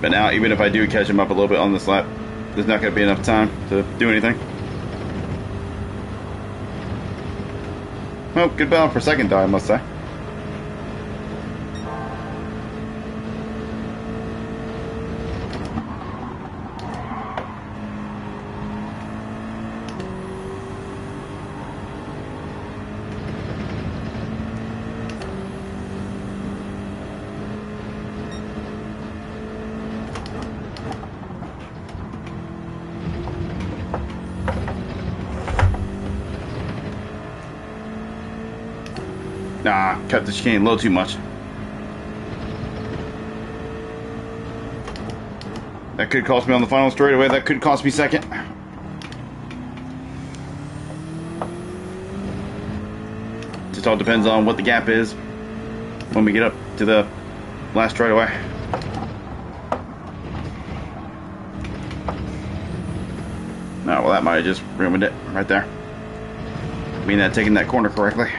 But now, even if I do catch him up a little bit on this lap, there's not going to be enough time to do anything. Well, good battle for second, though, I must say. Nah, cut the chicane a little too much. That could cost me on the final straightaway. That could cost me second. Just all depends on what the gap is when we get up to the last straightaway. No, well, that might have just ruined it right there. I mean, taking that corner correctly.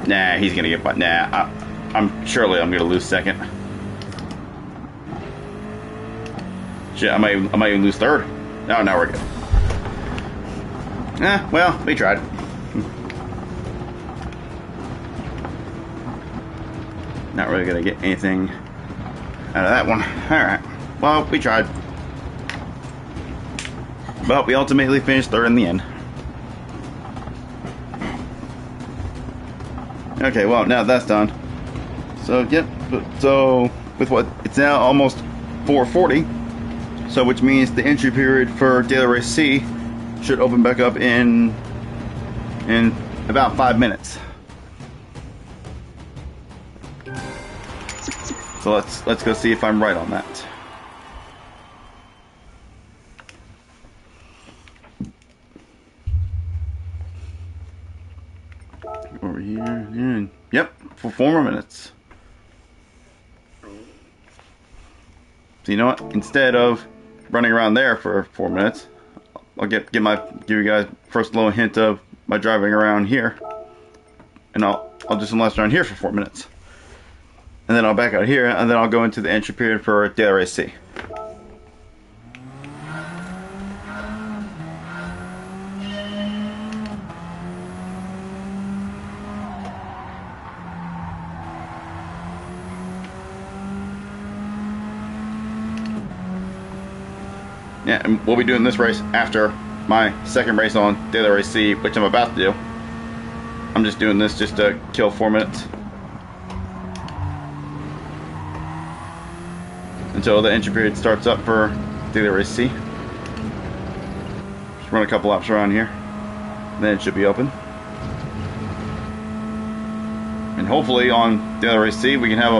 Nah, he's gonna get by. Nah, I'm gonna lose second. Shit, I might even lose third. No, now we're good. Well, we tried. Not really gonna get anything out of that one. Alright. Well, we tried. But we ultimately finished third in the end. Okay, well, now that's done. So, yep. So, with what? It's now almost 4:40. So, which means the entry period for Daily Race C should open back up in about 5 minutes. So let's go see if I'm right on that. Over here, and yep, for 4 more minutes. So you know what? Instead of running around there for 4 minutes, I'll give you guys first little hint of my driving around here, and I'll do some laps around here for 4 minutes, and then I'll back out here, and then I'll go into the entry period for Daily Race C. Yeah, and we'll be doing this race after my second race on Daily Race C, which I'm about to do. I'm just doing this just to kill 4 minutes until the entry period starts up for Daily Race C. Just run a couple laps around here, and then it should be open. And hopefully on Daily Race C we can have a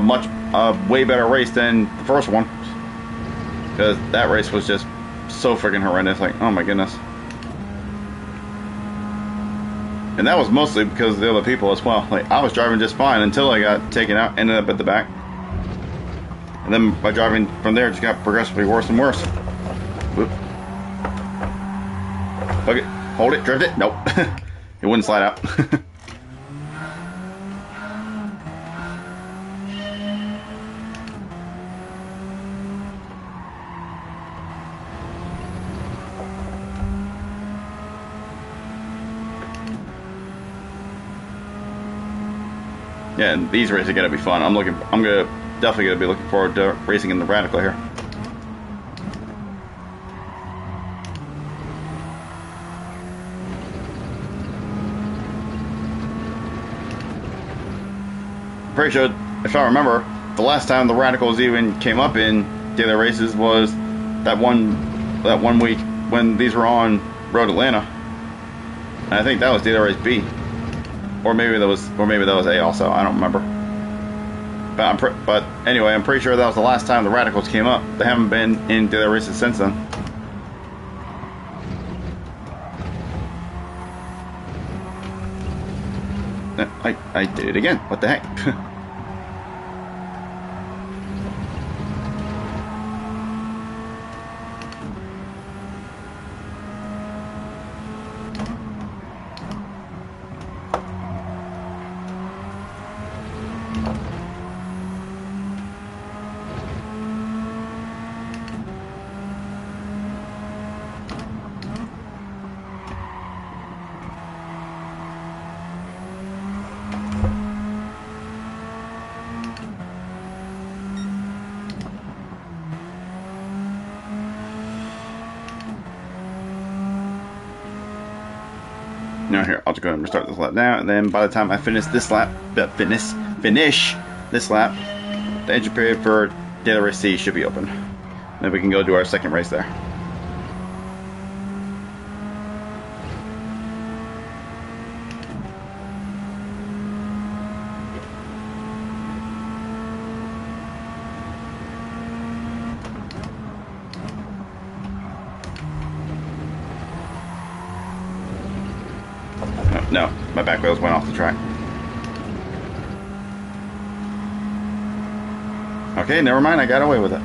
way better race than the first one, because that race was just so freaking horrendous. Like, oh my goodness. And that was mostly because of the other people as well. Like, I was driving just fine until I got taken out, ended up at the back. And then by driving from there, it just got progressively worse and worse. Whoop. Fuck it. Hold it. Drift it. Nope. It wouldn't slide out. Yeah, and these races are gonna be fun. I'm definitely gonna be looking forward to racing in the Radical here. Pretty sure, if I remember, the last time the Radicals even came up in daily races was that one week when these were on Road Atlanta. And I think that was Daily Race B. Or maybe that was A also. I don't remember. But anyway, I'm pretty sure that was the last time the Radicals came up. They haven't been in daily races since then. I did it again. What the heck? Now here, I'll just go ahead and restart this lap now, and then by the time I finish this lap, finish this lap, the entry period for Daily Race C should be open. Then we can go do our second race there. No, my back wheels went off the track. Okay, never mind, I got away with it.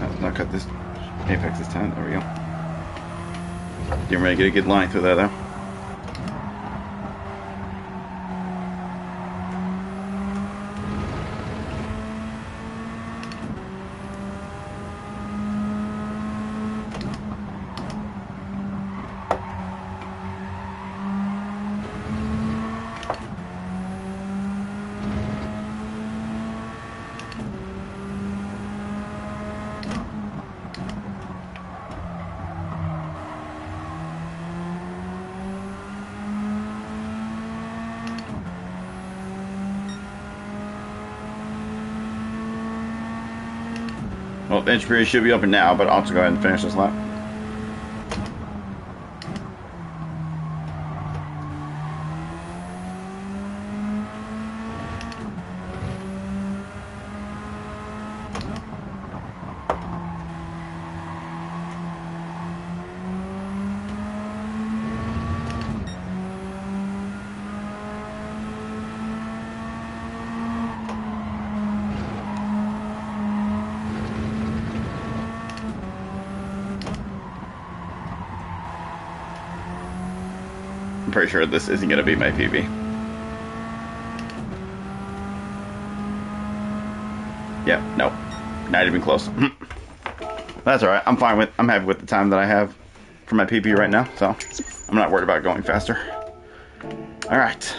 Let's not cut this apex this time, there we go. Didn't really get a good line through there though. Well, the entry period should be open now, but I'll just go ahead and finish this lap. I'm pretty sure this isn't going to be my PB. Yeah, no. Not even close. That's alright. I'm happy with the time that I have for my PB right now, so I'm not worried about going faster. Alright.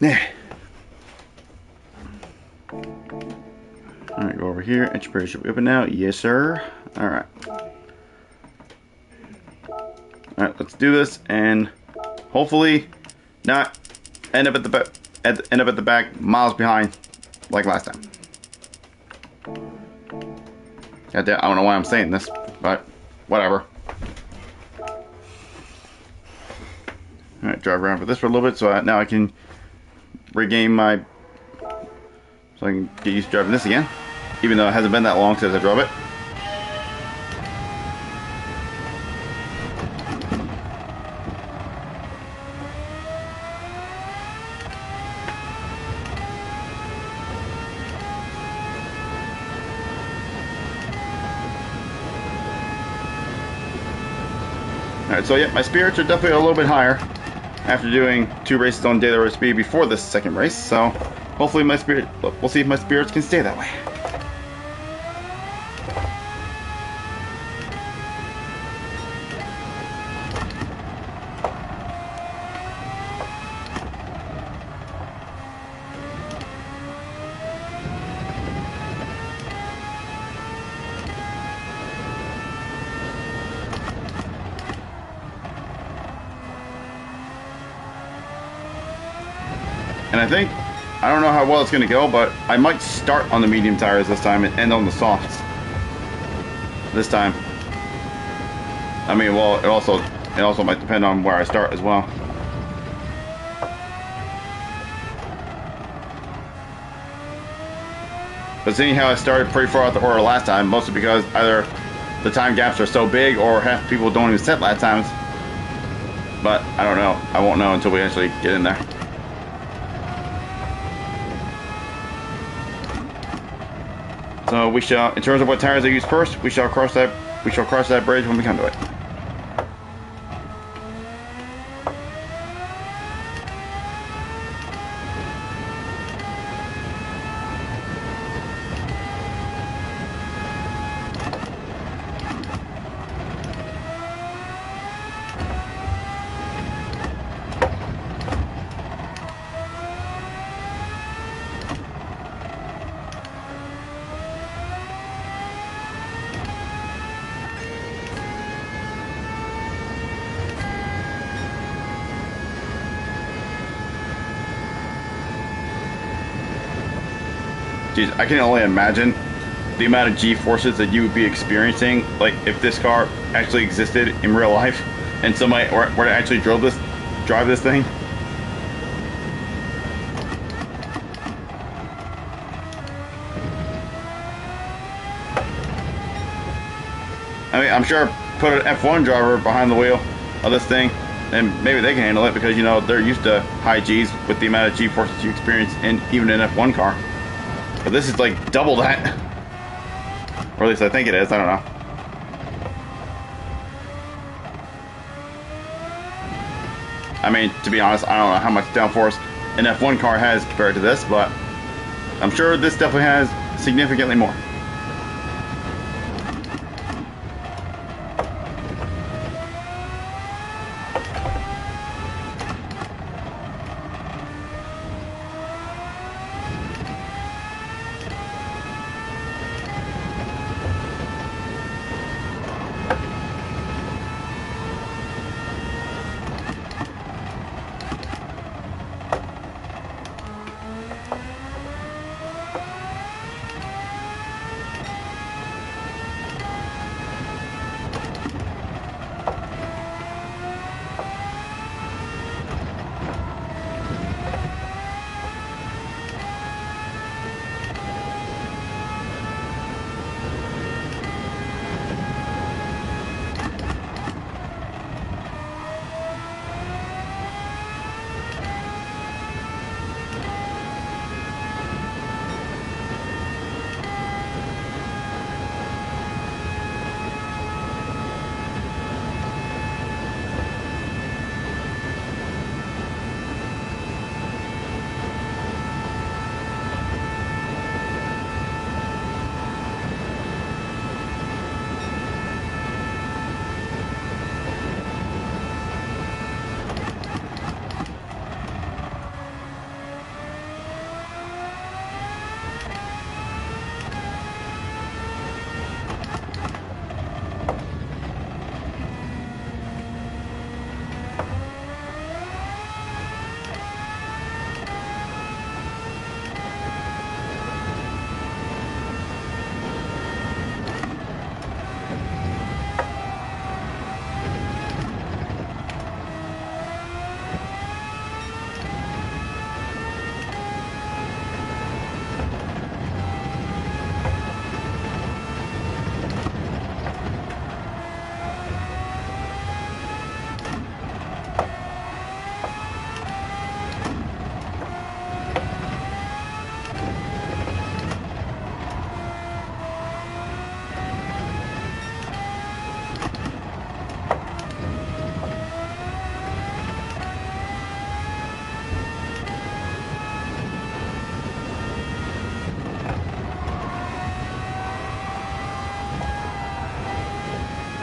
Yeah. Alright, go over here. Entry period should be open now. Yes, sir. Alright. Alright, let's do this and hopefully not end up at the back miles behind like last time. God damn, I don't know why I'm saying this, but whatever. Alright, drive around for this for a little bit so now I can regain my... so I can get used to driving this again. Even though it hasn't been that long since I drove it. Alright, so yeah, my spirits are definitely a little bit higher after doing 2 races on daily road speed before this second race, so hopefully we'll see if my spirits can stay that way. And I don't know how well it's going to go, but I might start on the medium tires this time and end on the softs this time. I mean, well, it also might depend on where I start as well. But seeing how I started pretty far out the order last time, mostly because either the time gaps are so big or half people don't even set lap times. But I don't know. I won't know until we actually get in there. So we shall, in terms of what tires I use first, we shall cross that bridge when we come to it. Jeez, I can only imagine the amount of G-forces that you would be experiencing, like if this car actually existed in real life and somebody were to actually drive this thing. I mean, I'm sure put an F1 driver behind the wheel of this thing and maybe they can handle it because, you know, they're used to high G's with the amount of G-forces you experience in even an F1 car. But this is like double that. Or at least I think it is, I don't know. I mean, to be honest, I don't know how much downforce an F1 car has compared to this, but I'm sure this definitely has significantly more.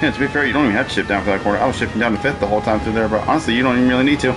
Yeah, to be fair, you don't even have to shift down for that corner. I was shifting down to 5th the whole time through there, but honestly, you don't even really need to.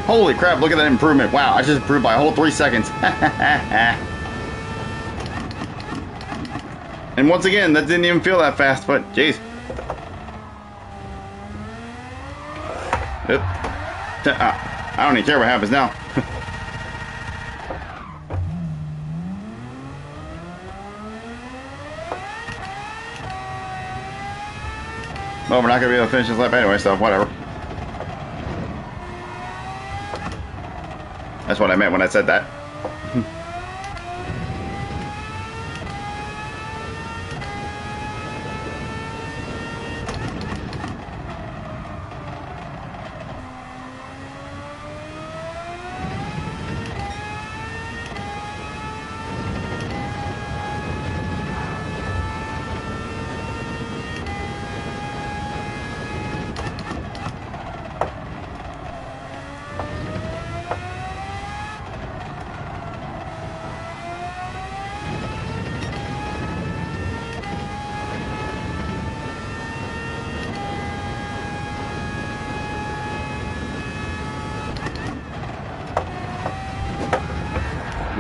Holy crap, look at that improvement. Wow, I just improved by a whole 3 seconds. And once again, that didn't even feel that fast, but jeez. I don't even care what happens now. Well, we're not going to be able to finish this lap anyway, so whatever. That's what I meant when I said that.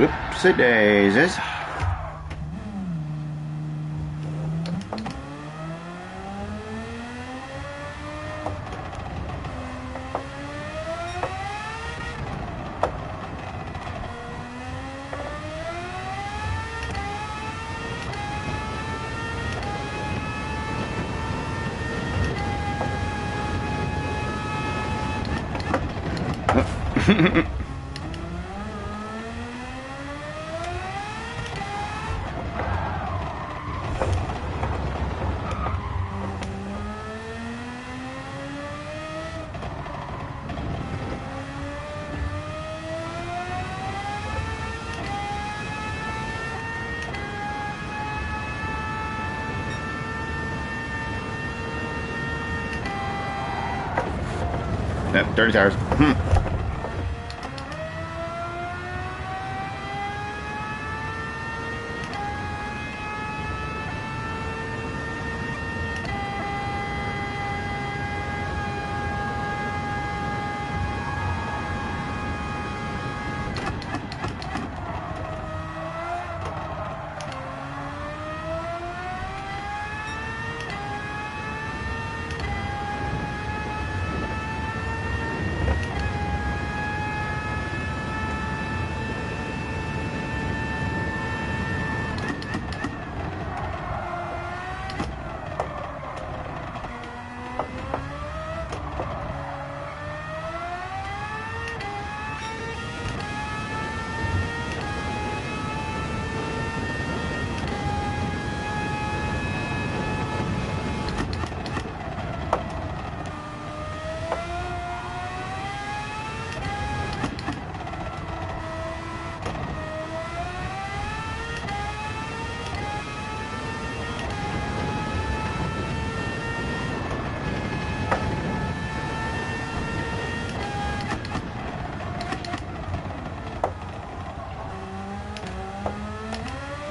Whoopsie daisies. Yep, dirty tires.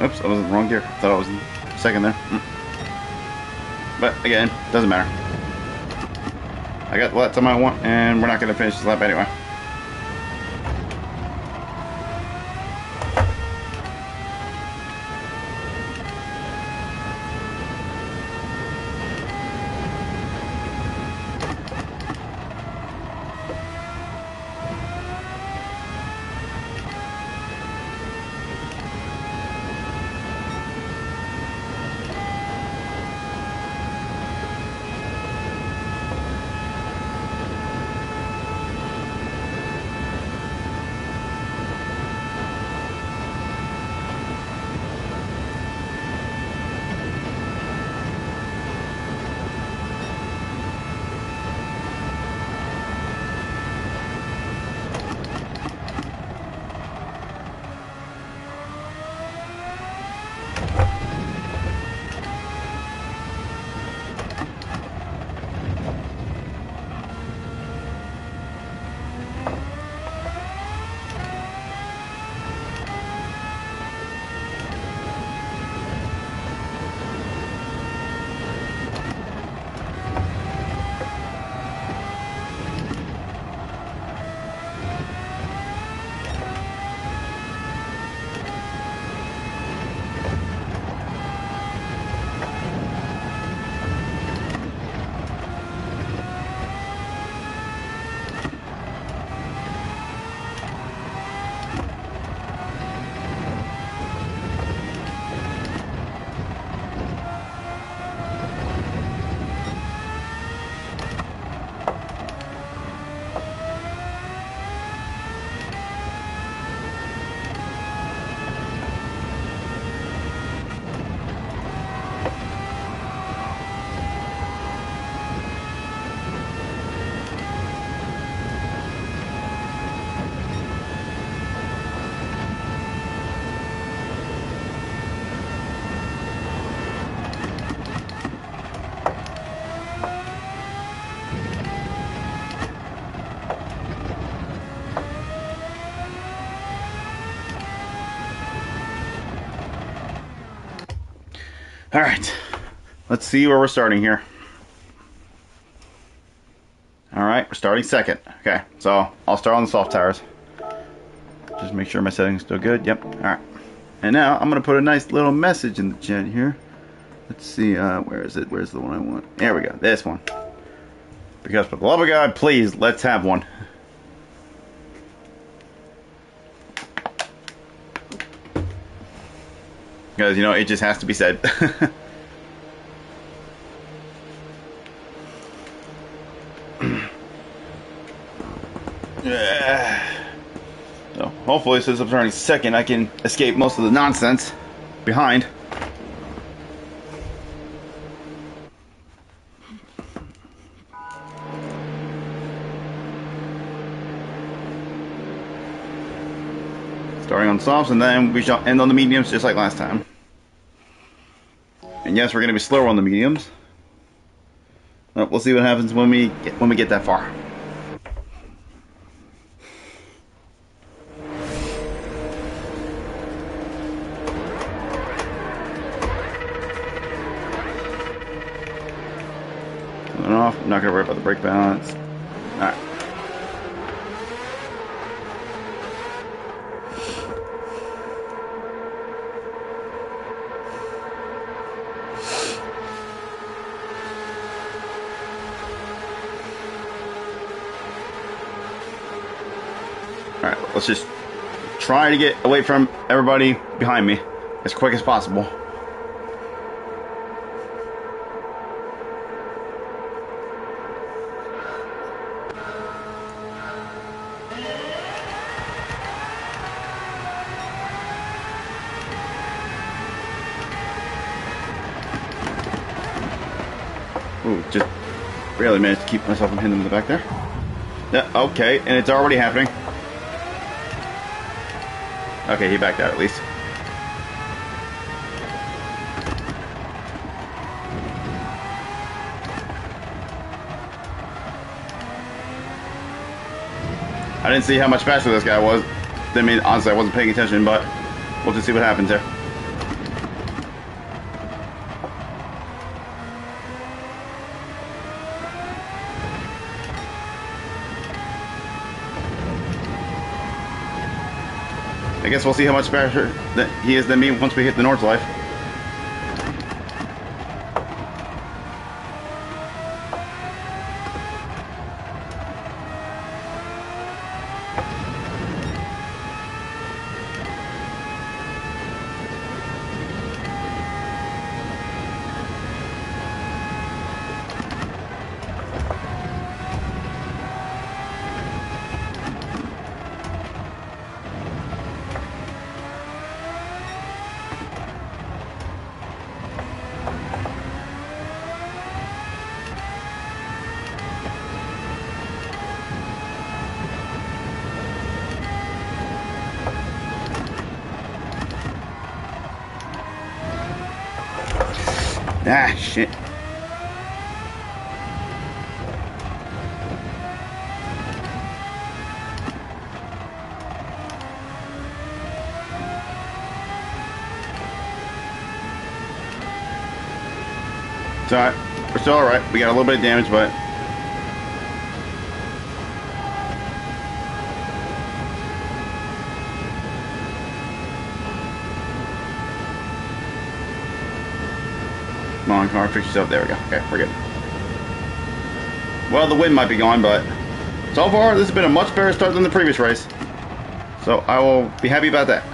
Oops, I was in the wrong gear. I thought I was in second there. But again, doesn't matter. I got the lap time I want, and we're not going to finish this lap anyway. All right, let's see where we're starting here. All right, we're starting second. Okay, so I'll start on the soft tires. Just make sure my settings still good. Yep. All right. And now I'm gonna put a nice little message in the chat here. Let's see. Where is it? Where's the one I want? There we go. This one. Because for the love of God, please let's have one. Because you know it just has to be said. So hopefully, since I'm starting second, I can escape most of the nonsense behind. Starting on softs, and then we shall end on the mediums just like last time. And yes, we're going to be slower on the mediums. We'll see what happens when we get that far. Off. I'm not going to worry about the brake balance. Alright. Alright, let's just try to get away from everybody behind me as quick as possible. Ooh, just barely managed to keep myself from hitting him in the back there. Yeah, okay, and it's already happening. Okay, he backed out at least. I didn't see how much faster this guy was. I mean, honestly, I wasn't paying attention, but we'll just see what happens here. I guess we'll see how much faster that he is than me once we hit the North Life. Ah, shit. It's alright. We're still alright. We got a little bit of damage, but... Come on, car, fix yourself. There we go. Okay, we're good. Well, the wind might be gone, but so far, this has been a much better start than the previous race. So I will be happy about that.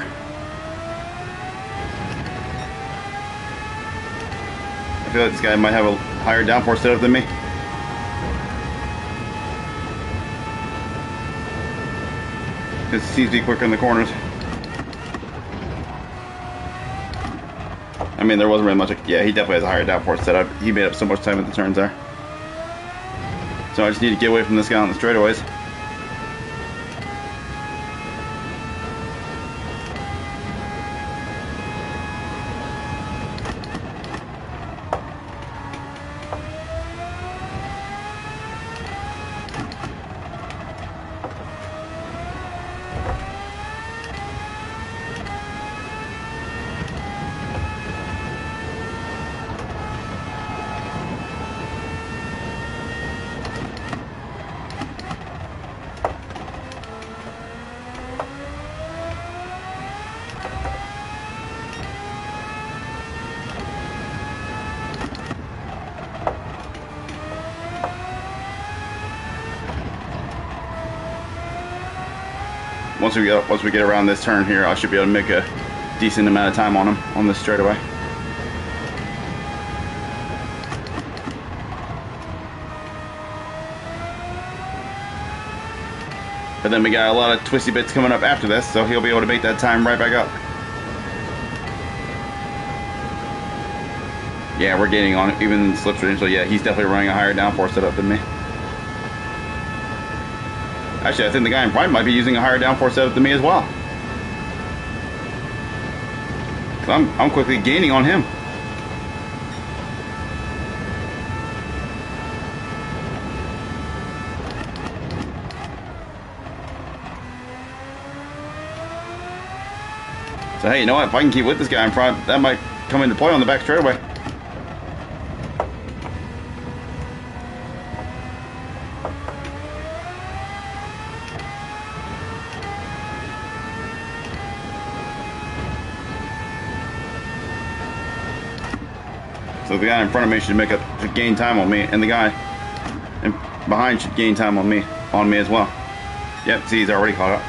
I feel like this guy might have a higher downforce setup than me. Because it seems to be quicker in the corners. I mean, there wasn't really much. Yeah, he definitely has a higher downforce setup. He made up so much time at the turns there. So I just need to get away from this guy on the straightaways. once we get around this turn here, I should be able to make a decent amount of time on him on this straightaway. But then we got a lot of twisty bits coming up after this, so he'll be able to make that time right back up. Yeah, we're gaining on it, even in the slipstream, so yeah, he's definitely running a higher downforce setup than me. Actually, I think the guy in front might be using a higher downforce setup than me as well. I'm quickly gaining on him. So hey, you know what? If I can keep with this guy in front, that might come into play on the back straightaway. So the guy in front of me should gain time on me, and the guy behind should gain time on me as well. Yep, see, he's already caught up.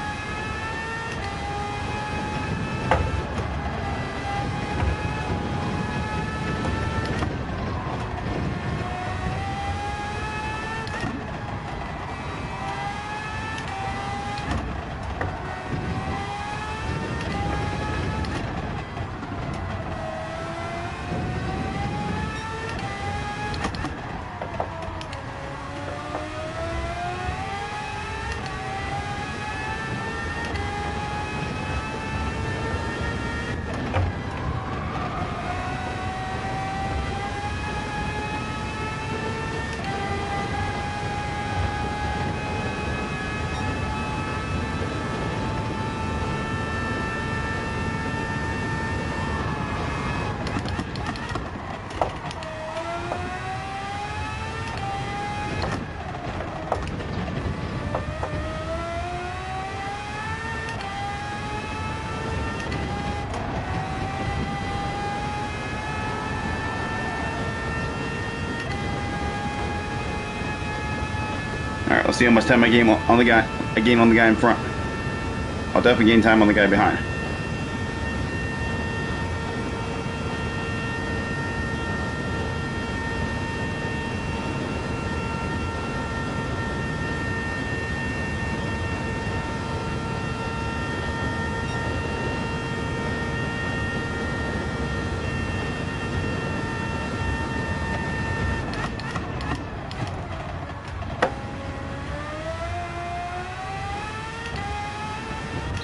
Alright, let's see how much time I gain on the guy. I gain on the guy in front. I'll definitely gain time on the guy behind.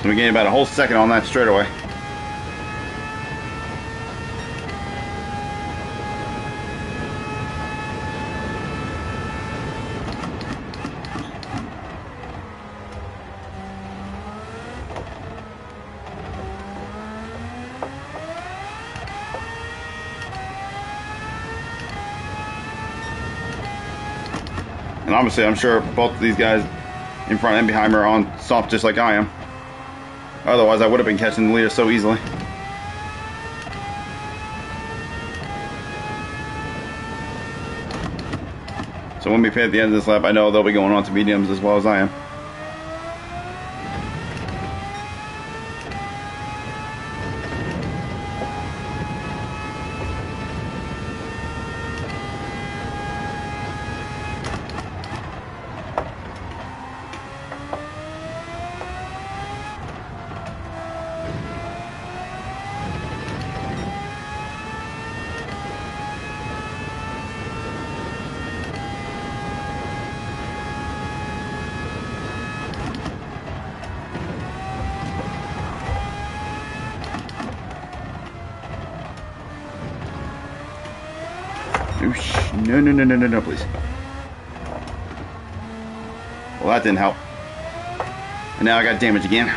So we gained about a whole second on that straightaway. And obviously, I'm sure both of these guys in front and behind me are on soft just like I am. Otherwise, I would have been catching the leader so easily. So when we pit at the end of this lap, I know they'll be going on to mediums as well as I am. No, no, no, no, no, no, please. Well, that didn't help. And now I got damage again.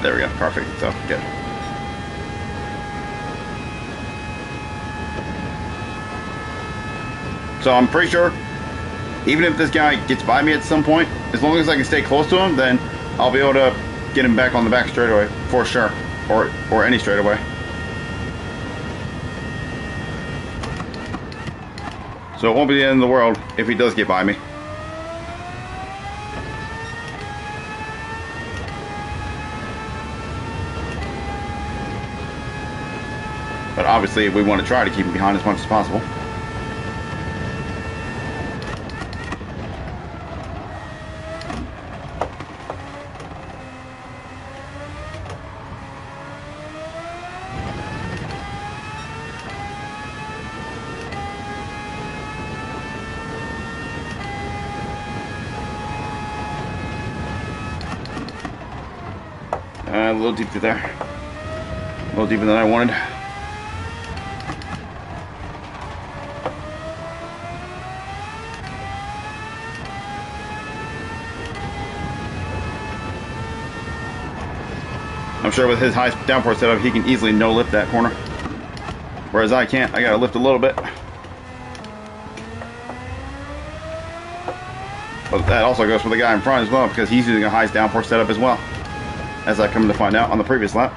There we go. Perfect. So good. So I'm pretty sure, even if this guy gets by me at some point, as long as I can stay close to him, then I'll be able to get him back on the back straightaway for sure, or any straightaway. So it won't be the end of the world if he does get by me. But obviously we want to try to keep him behind as much as possible. A little deep through there. A little deeper than I wanted. I'm sure with his high downforce setup, he can easily no-lift that corner. Whereas I can't. I gotta lift a little bit. But that also goes for the guy in front as well, because he's using a high downforce setup as well, as I come to find out on the previous lap.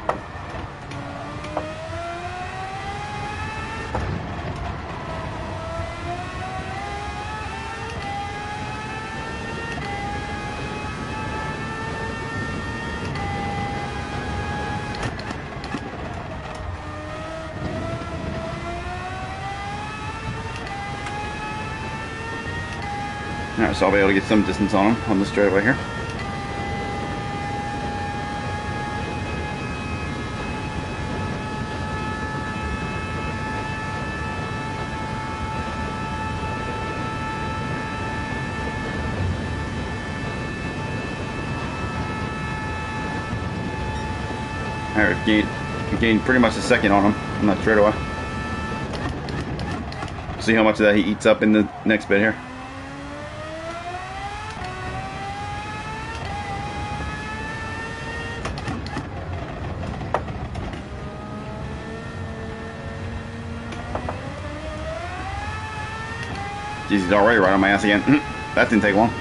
Alright, so I'll be able to get some distance on him on this straightaway here. Alright, we gained pretty much a second on him on that straightaway. See how much of that he eats up in the next bit here. Jeez, he's already right on my ass again. That didn't take long.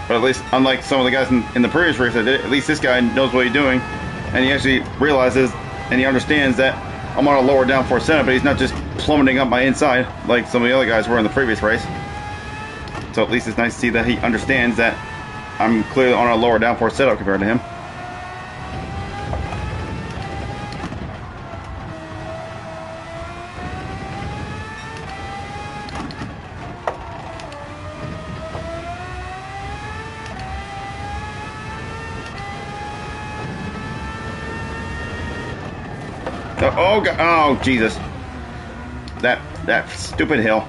But at least, unlike some of the guys in the previous race I did, at least this guy knows what he's doing. And he actually realizes and he understands that I'm on a lower downforce setup, but he's not just plummeting up my inside like some of the other guys were in the previous race. So at least it's nice to see that he understands that I'm clearly on a lower downforce setup compared to him. Oh, God. Oh, Jesus. That stupid hill.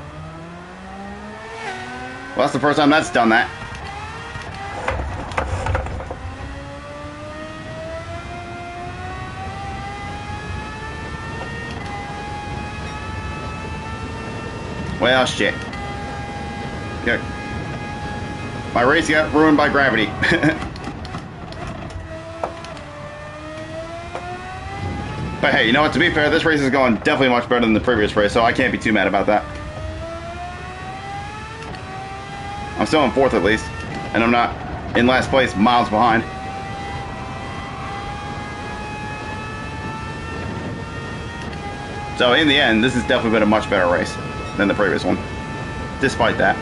Well, that's the first time that's done that. Well, shit. Okay. My race got ruined by gravity. But hey, you know what? To be fair, this race is going definitely much better than the previous race, so I can't be too mad about that. I'm still in fourth at least, and I'm not in last place, miles behind. So in the end, this has definitely been a much better race than the previous one, despite that.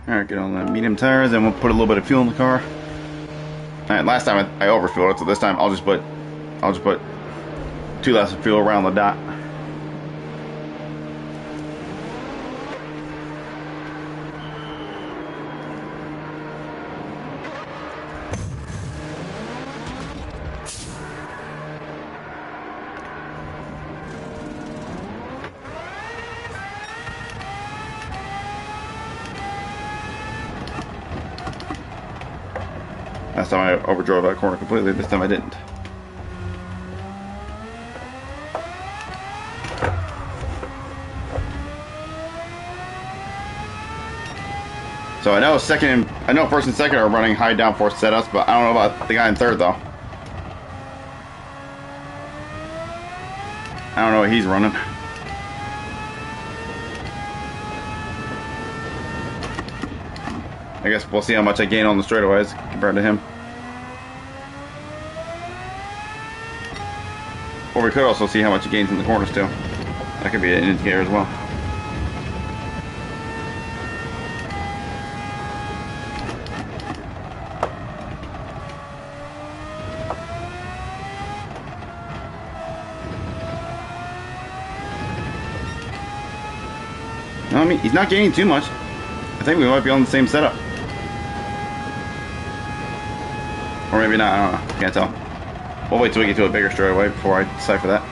Alright, get on the medium tires, and we'll put a little bit of fuel in the car. Alright, last time I overfueled it, so this time I'll just put 2 laps of fuel around the dot. Last time I overdrove that corner completely. This time I didn't. So I know first and second are running high downforce setups, but I don't know about the guy in third though. I don't know what he's running. I guess we'll see how much I gain on the straightaways compared to him. Or we could also see how much he gains in the corners too. That could be an indicator as well. No, I mean, he's not gaining too much. I think we might be on the same setup. Or maybe not, I don't know. Can't tell. We'll wait till we get to a bigger straightaway before I decide for that.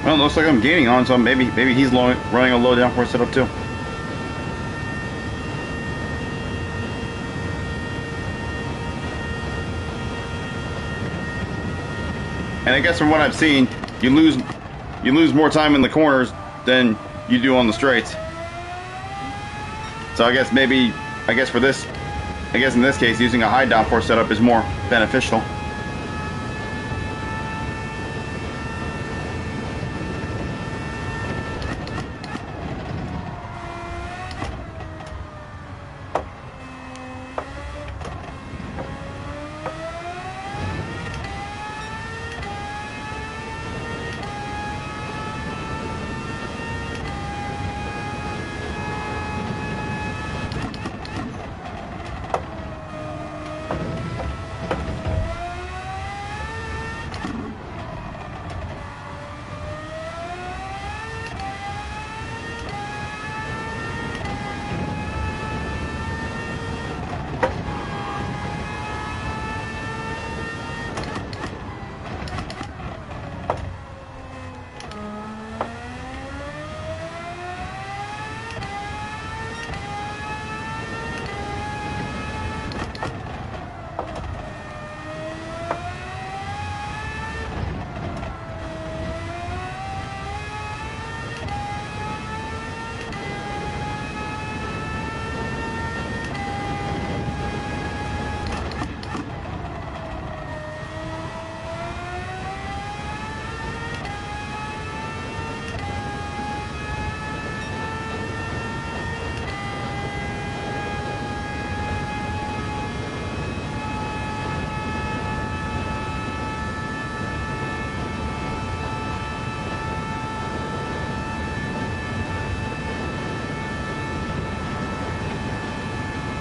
Well, it looks like I'm gaining on, so maybe he's running a low downforce setup too. And I guess from what I've seen, you lose more time in the corners than you do on the straights. So I guess in this case, using a high downforce setup is more beneficial.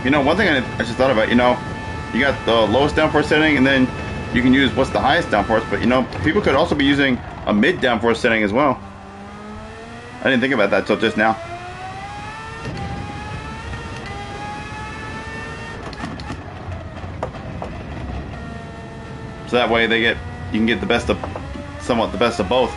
You know, one thing I just thought about, you know, you got the lowest downforce setting, and then you can use what's the highest downforce, but you know, people could also be using a mid downforce setting as well. I didn't think about that till just now. So that way you can get somewhat the best of both.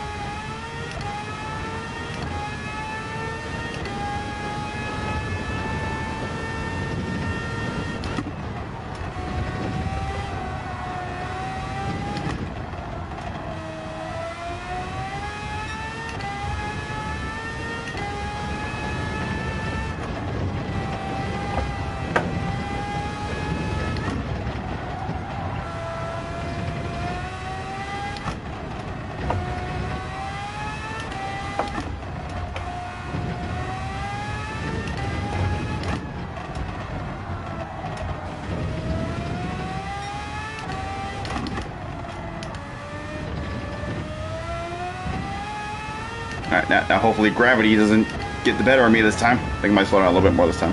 Alright, now hopefully gravity doesn't get the better of me this time. I think I might slow down a little bit more this time.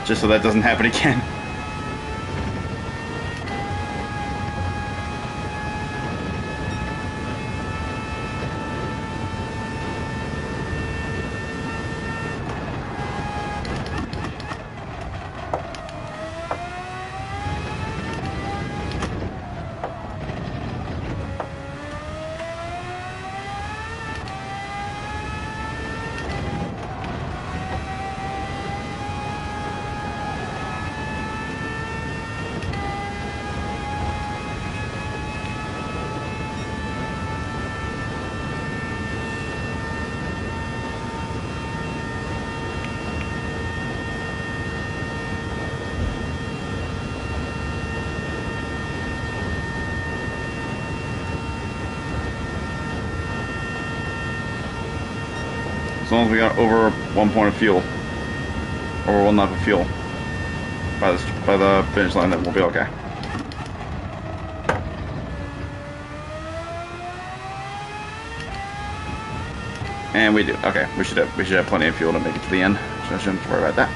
Just so that doesn't happen again. As long as we got over 1 point of fuel, over 1 lap of fuel by the finish line, then we'll be okay. And we do. Okay, we should have plenty of fuel to make it to the end, so I shouldn't have to worry about that.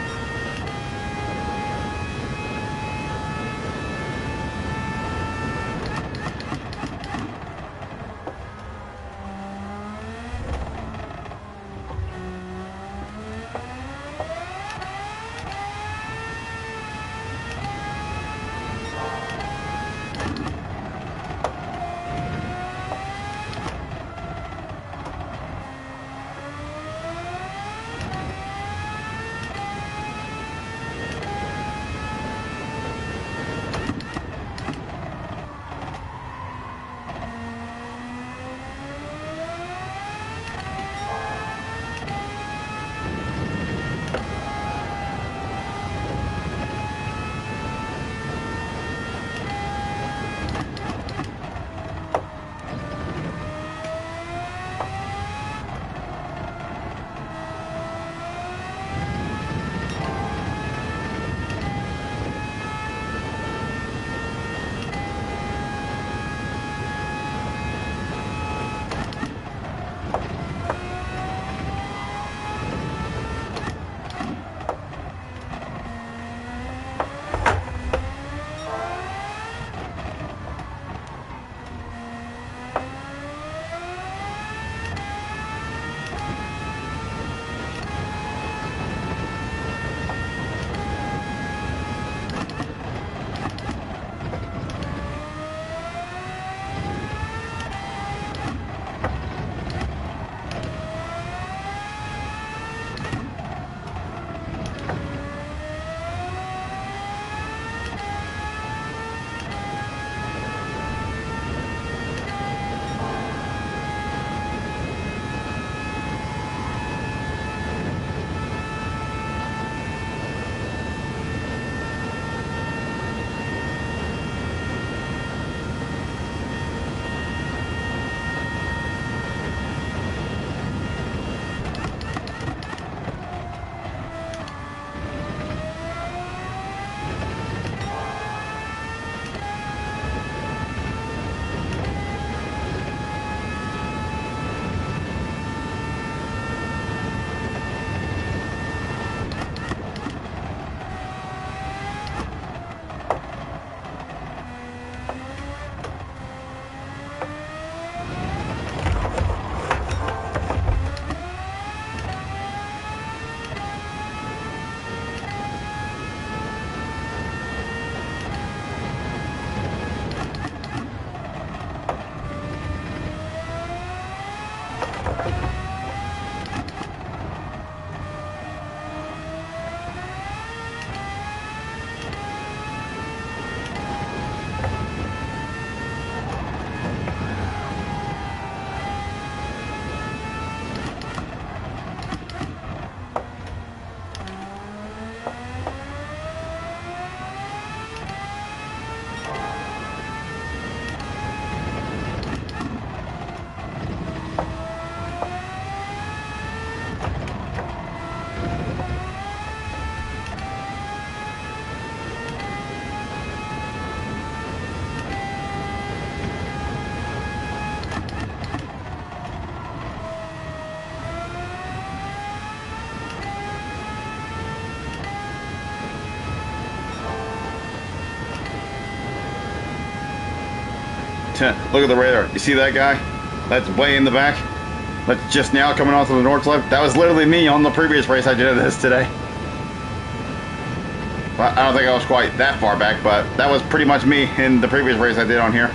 Look at the radar. You see that guy? That's way in the back. That's just now coming off of the north slip. That was literally me on the previous race I did of this today. Well, I don't think I was quite that far back, but that was pretty much me in the previous race I did on here.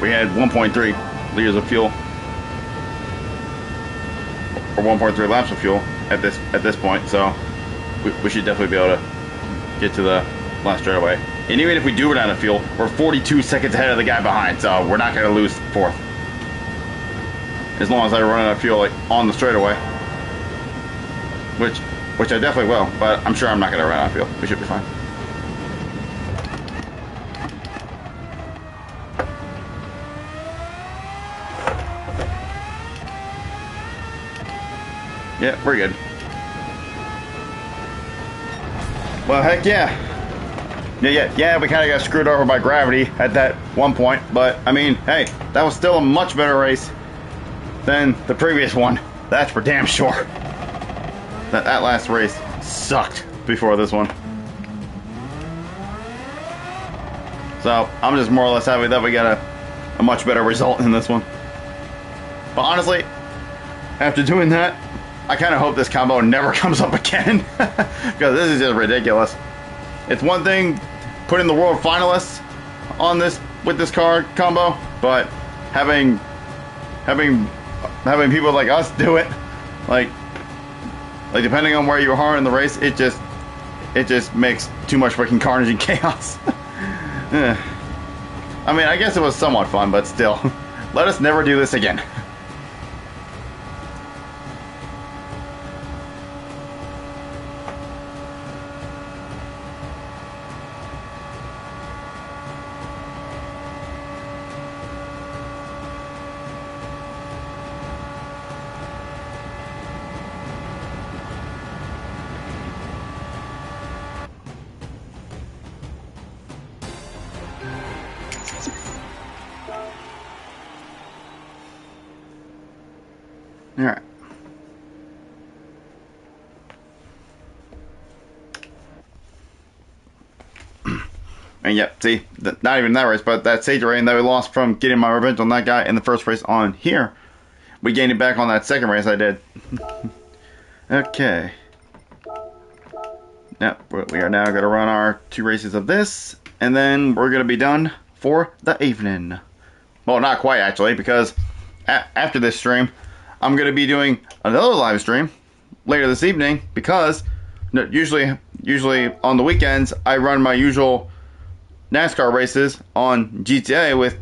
We had 1.3 liters of fuel, or 1.3 laps of fuel at this point, so we should definitely be able to get to the last straightaway. And even if we do run out of fuel, we're 42 seconds ahead of the guy behind, so we're not going to lose fourth. As long as I run out of fuel, like, on the straightaway, which I definitely will, but I'm sure I'm not going to run out of fuel. We should be fine. Yeah, we're good. Well, heck yeah. Yeah, we kind of got screwed over by gravity at that one point, but, I mean, hey, that was still a much better race than the previous one. That's for damn sure. That last race sucked before this one. So, I'm just more or less happy that we got a much better result in this one. But honestly, after doing that, I kind of hope this combo never comes up again, because this is just ridiculous. It's one thing putting the world finalists on this with this car combo, but having people like us do it, like depending on where you are in the race, it just makes too much freaking carnage and chaos. I mean, I guess it was somewhat fun, but still, let us never do this again. Alright. And yeah, see, not even that race, but that stage rating that we lost from getting my revenge on that guy in the first race on here, we gained it back on that second race I did. Okay. Now, we are now going to run our 2 races of this, and then we're going to be done for the evening. Well, not quite, actually, because after this stream, I'm going to be doing another live stream later this evening, because usually on the weekends I run my usual NASCAR races on GTA with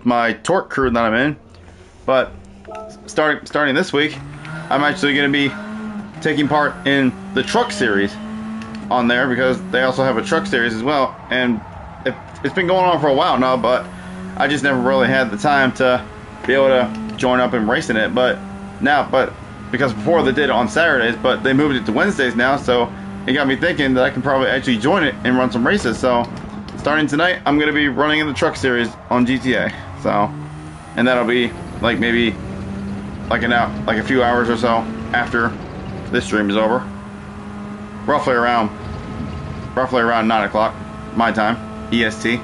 my Torque crew that I'm in. But starting this week, I'm actually going to be taking part in the Truck Series on there because they also have a truck series as well, and it's been going on for a while now, but I just never really had the time to be able to join up and racing it. But because before they did it on Saturdays, but they moved it to Wednesdays now, so it got me thinking that I can probably actually join it and run some races. So starting tonight, I'm going to be running in the truck series on GTA. So, and that'll be like maybe like a few hours or so after this stream is over. Roughly around 9 o'clock my time, EST.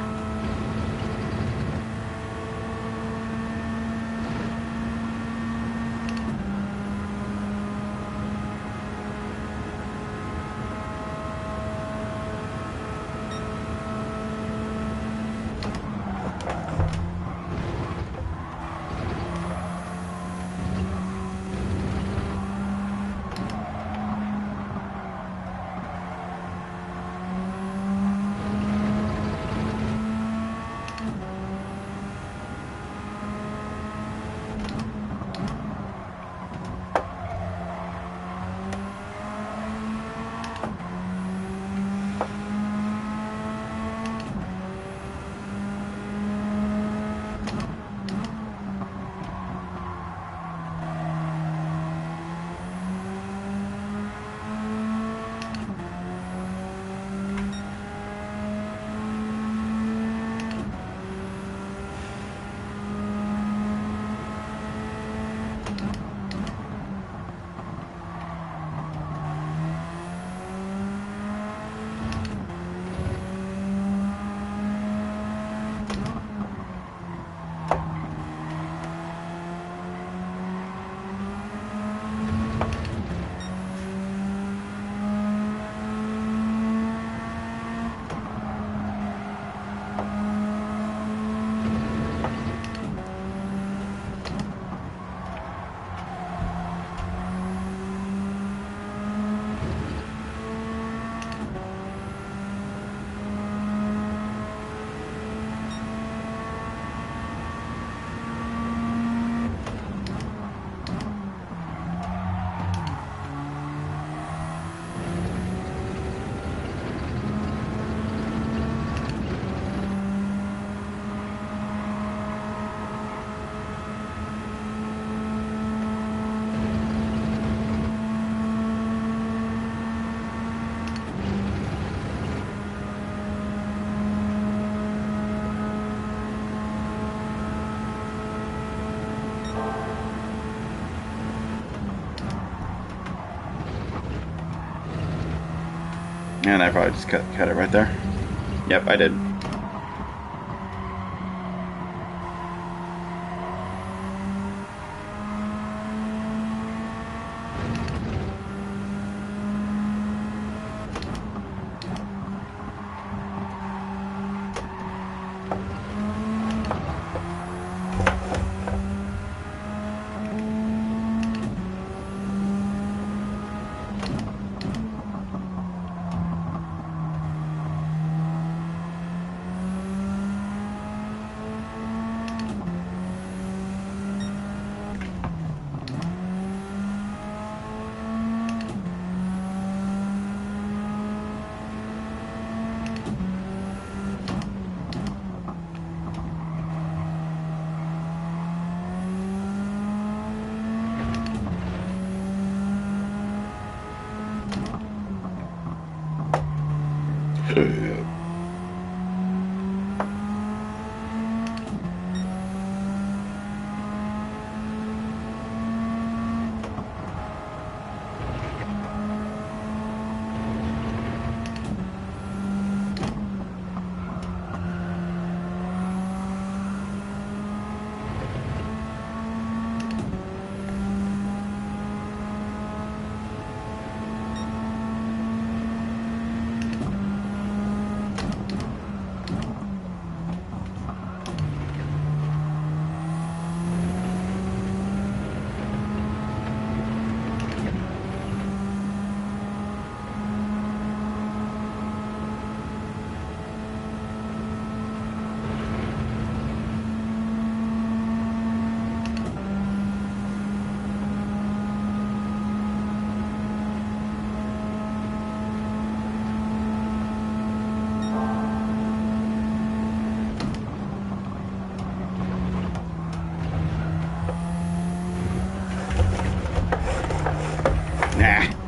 And I probably just cut it right there. Yep, I did.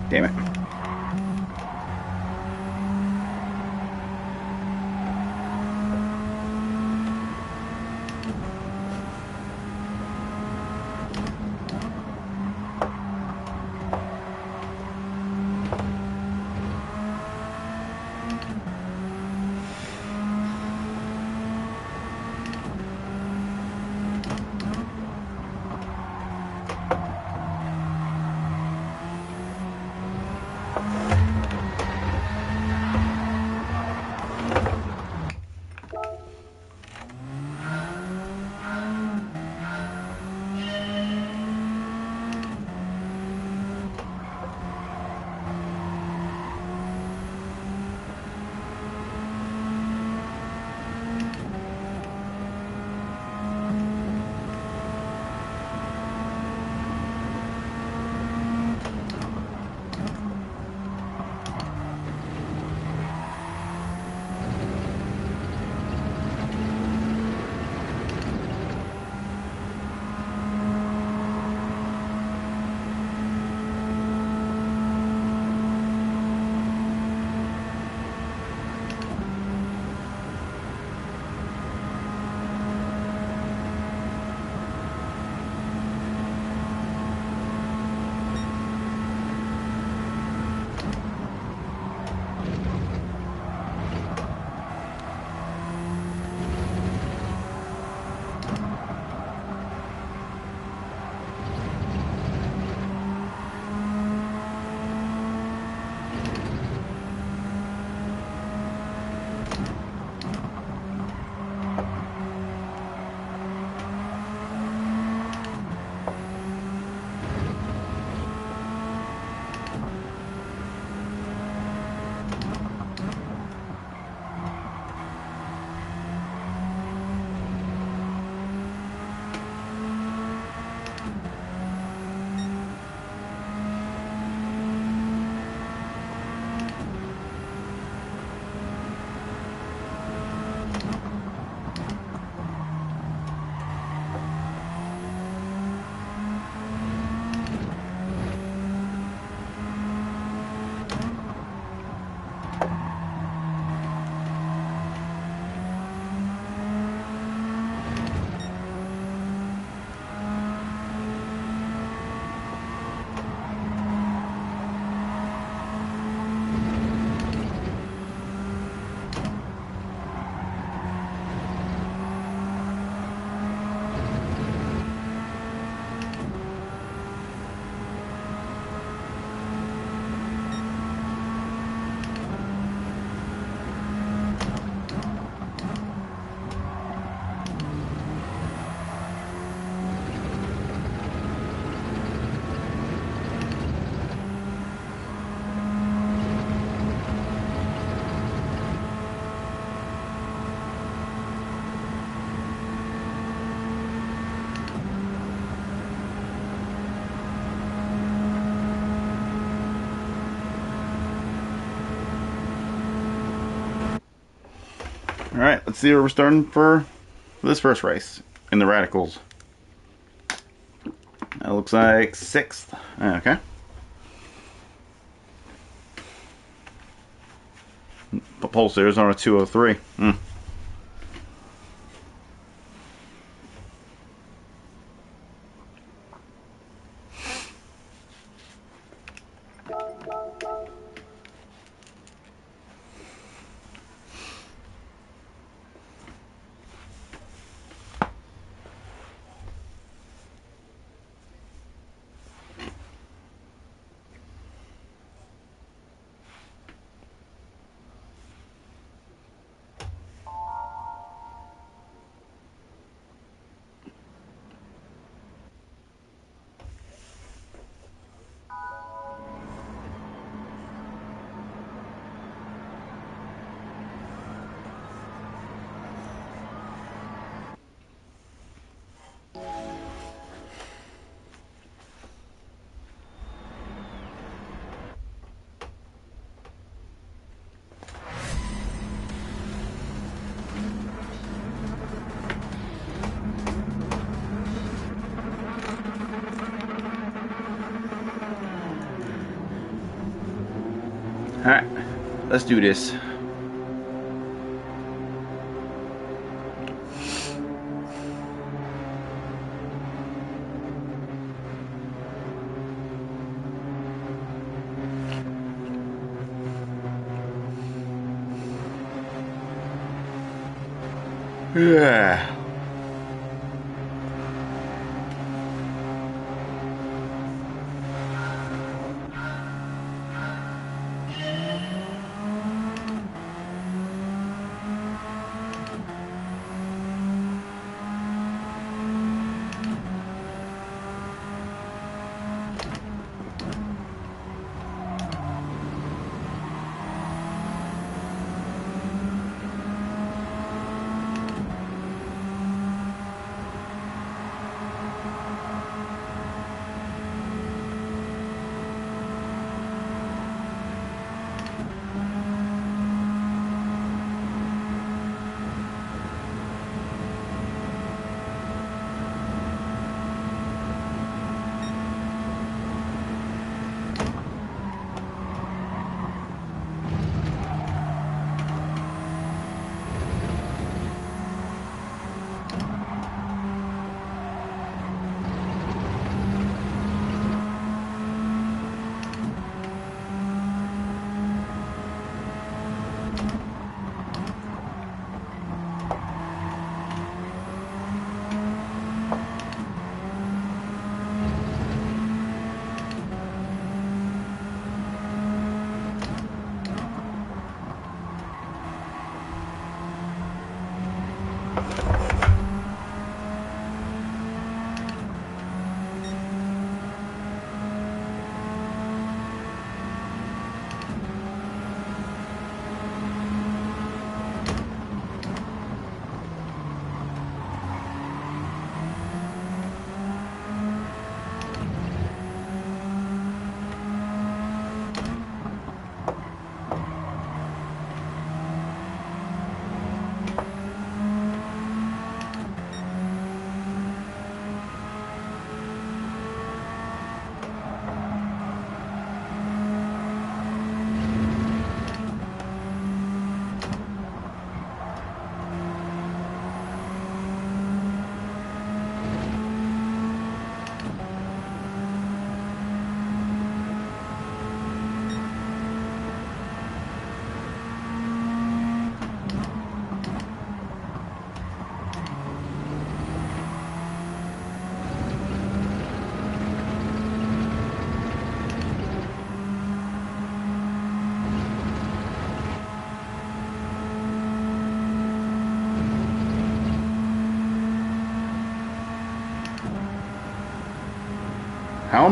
Damn it. Alright, let's see where we're starting for this first race in the Radicals. That looks like 6th. Okay. Pulse there's on a 203. Alright, let's do this. Yeah.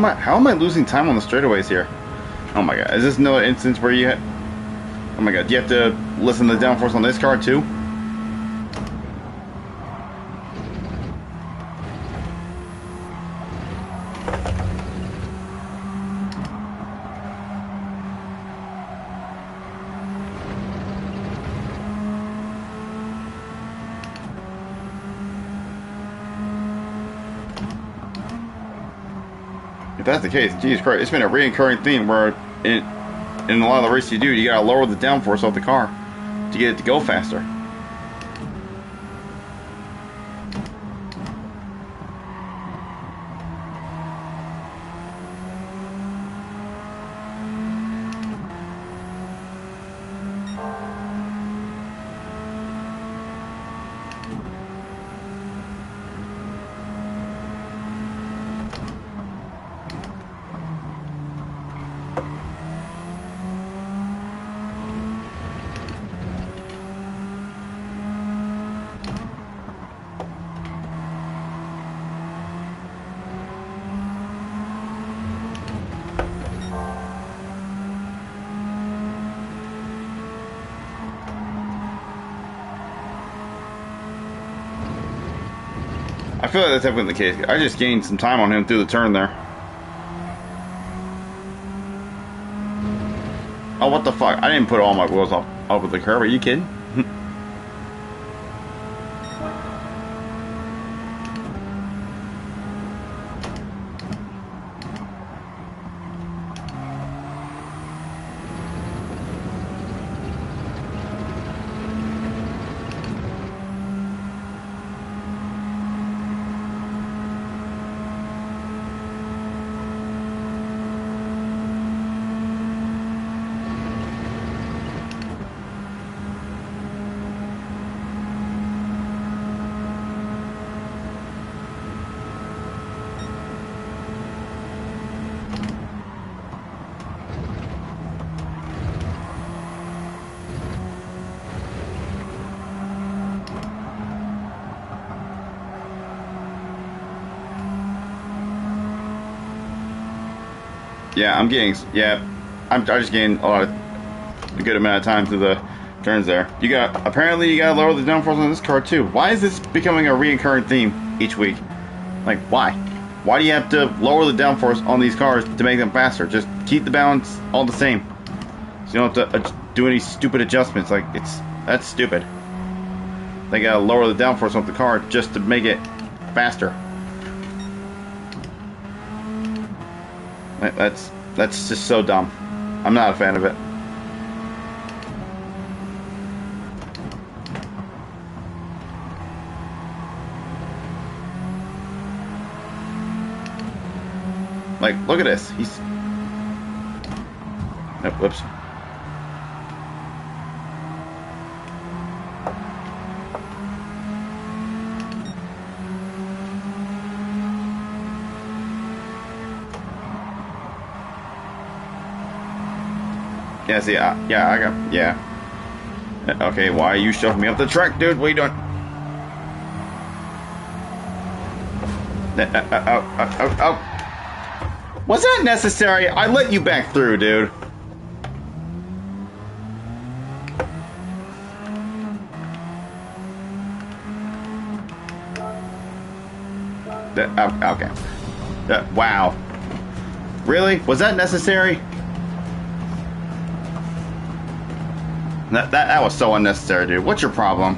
How am I losing time on the straightaways here? Oh my god, is this no instance where you oh my god, do you have to listen to the downforce on this car too? If that's the case, Jesus Christ, it's been a recurring theme where in a lot of the races you do, you gotta lower the downforce off the car to get it to go faster. I feel like that's definitely the case. I just gained some time on him through the turn there. Oh, what the fuck? I didn't put all my wheels up with the curb. Are you kidding? Yeah, I'm getting. Yeah, I'm just getting a good amount of time through the turns there. Apparently you gotta lower the downforce on this car too. Why is this becoming a recurring theme each week? Like, why? Why do you have to lower the downforce on these cars to make them faster? Just keep the balance all the same. So you don't have to do any stupid adjustments. Like, that's stupid. They gotta lower the downforce on the car just to make it faster. That's just so dumb. I'm not a fan of it. Like, look at this. He's... Nope, whoops. Yeah, see, yeah. Okay, why are you shoving me up the track, dude? What are you doing? Oh. Was that necessary? I let you back through, dude. Okay. Wow. Really? Was that necessary? That was so unnecessary, dude. What's your problem?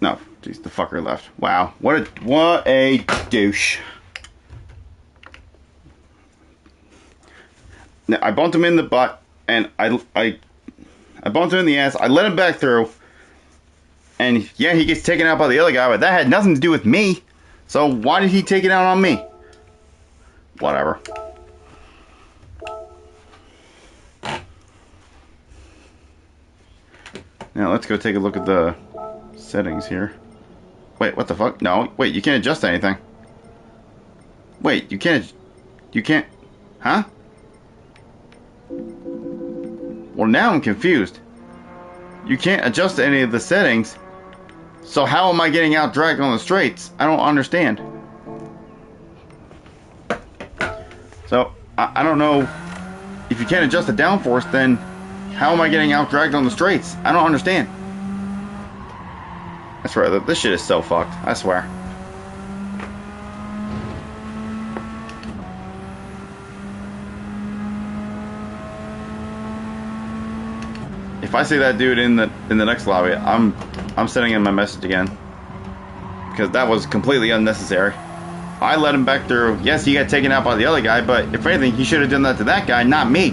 No, jeez, the fucker left. Wow, what a douche. Now, I bumped him in the butt, and I bumped him in the ass. I let him back through, and yeah, he gets taken out by the other guy, but that had nothing to do with me. So why did he take it out on me? Whatever. Now let's go take a look at the settings here. Wait, what the fuck? No, wait, you can't adjust anything. Wait, you can't, huh? Well, now I'm confused. You can't adjust any of the settings, so how am I getting out dragged on the straights? I don't understand. So, I don't know, if you can't adjust the downforce, then how am I getting out dragged on the straights? I don't understand. That's right, this shit is so fucked, I swear. If I see that dude in the next lobby, I'm sending him my message again. Because that was completely unnecessary. I let him back through. Yes, he got taken out by the other guy, but if anything, he should have done that to that guy, not me.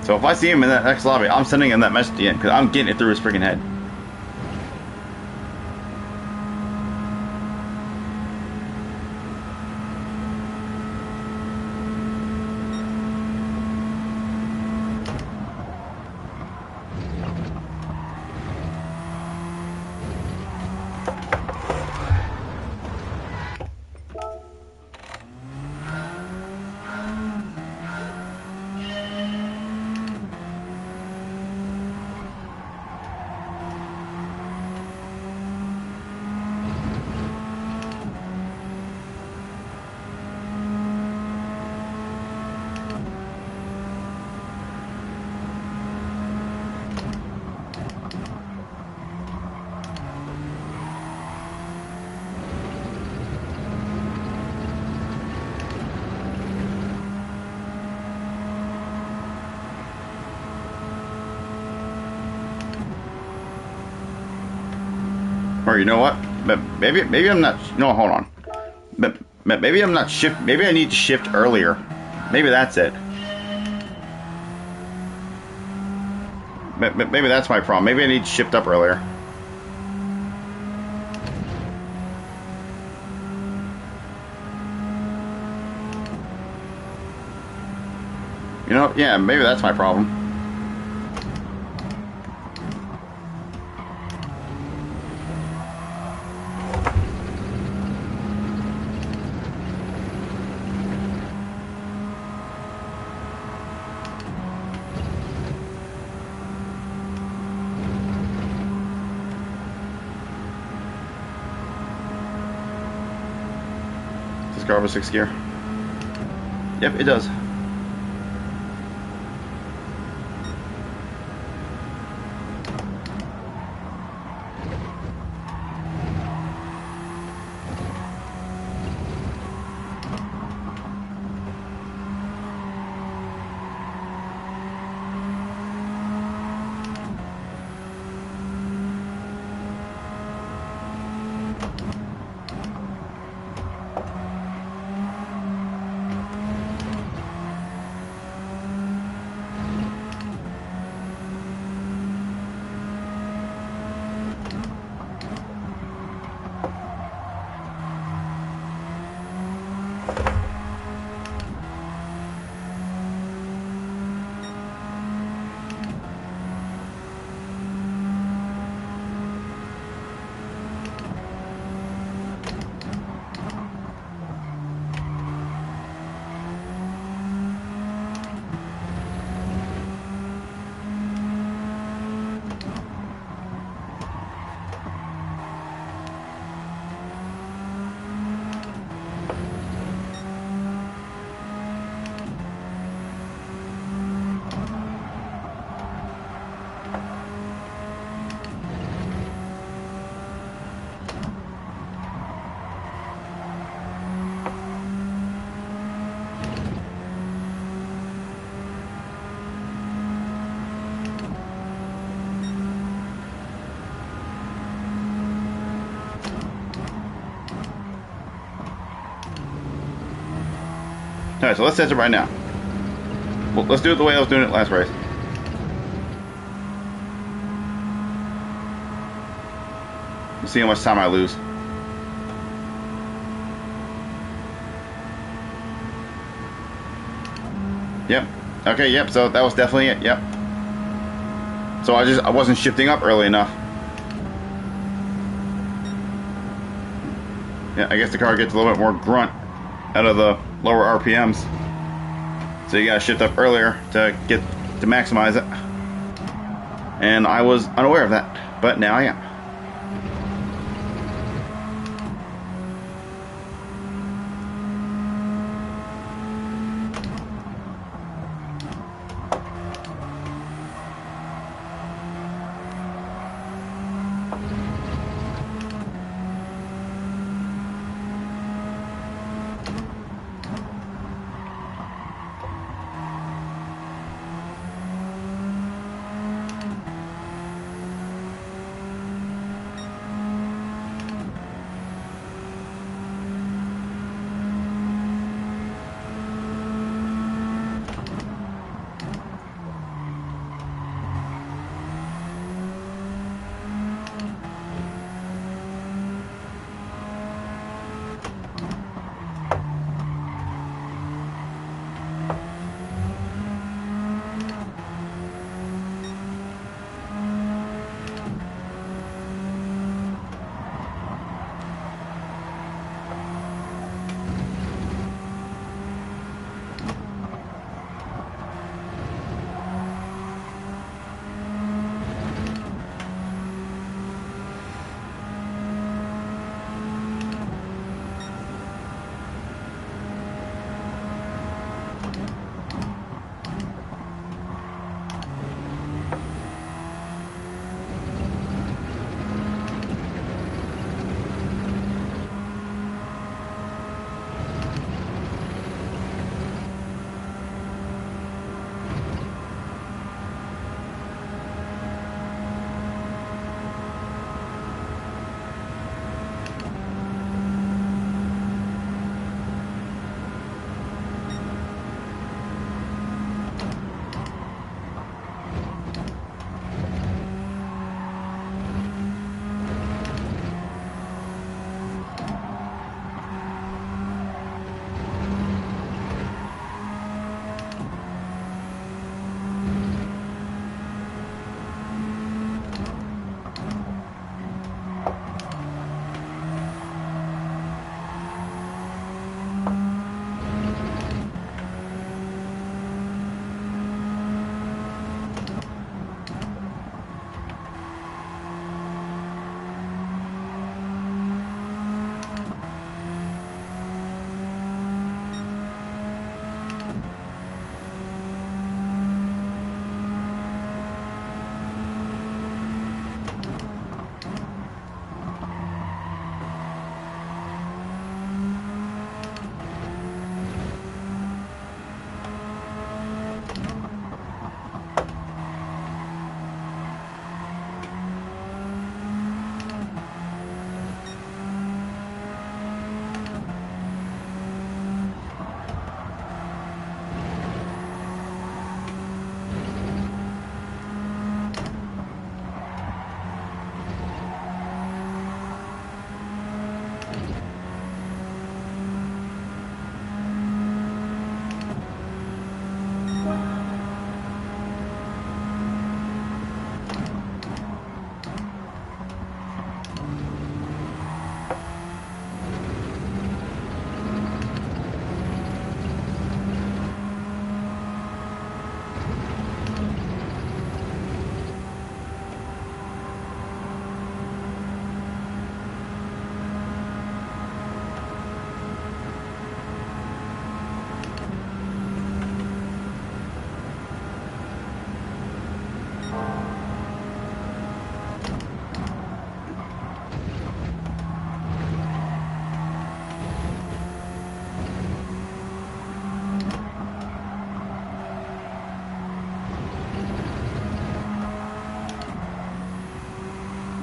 So if I see him in that next lobby, I'm sending him that message again, because I'm getting it through his freaking head. Or you know what? Maybe I'm not. No, hold on. Maybe I'm not shift. Maybe I need to shift earlier. Maybe that's it. Maybe that's my problem. Maybe I need to shift up earlier. You know, yeah, maybe that's my problem. Does this car have a 6th gear? Yep, it does. Alright, so let's test it right now. Well, let's do it the way I was doing it last race. Let's see how much time I lose. Yep. Okay, yep, so that was definitely it, yep. So I wasn't shifting up early enough. Yeah, I guess the car gets a little bit more grunt out of the lower RPMs. So you gotta shift up earlier to maximize it. And I was unaware of that, but now I am.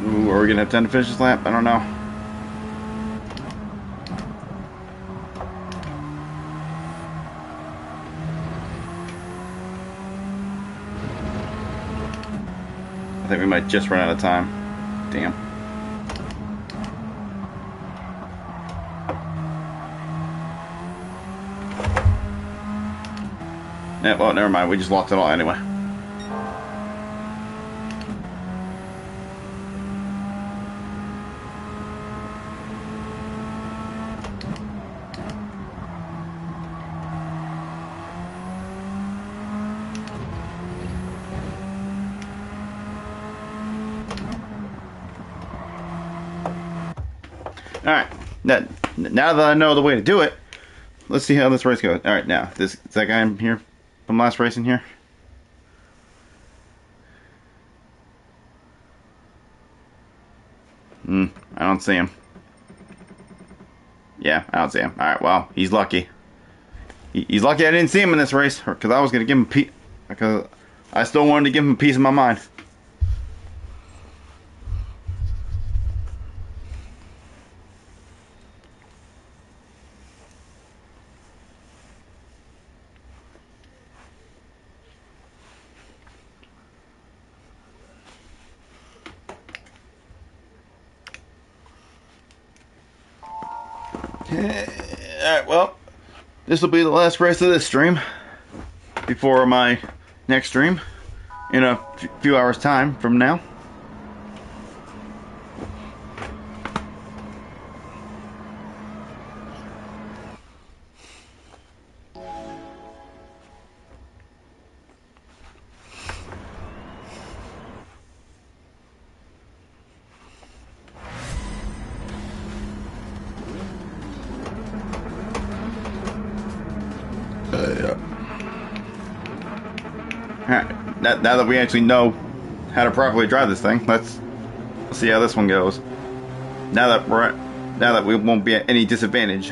Ooh, are we gonna have time to finish this lap? I don't know. I think we might just run out of time. Damn. Yeah, well, never mind. We just lost it all anyway. Alright, now that I know the way to do it, let's see how this race goes. Alright, now, is that guy in here from last race in here? I don't see him. Yeah, I don't see him. Alright, well, he's lucky. He's lucky I didn't see him in this race, because I was going to give him because I still wanted to give him a piece of my mind. Alright, well, this will be the last race of this stream before my next stream in a few hours time from now. Alright, now that we actually know how to properly drive this thing, let's see how this one goes. Now that we won't be at any disadvantage.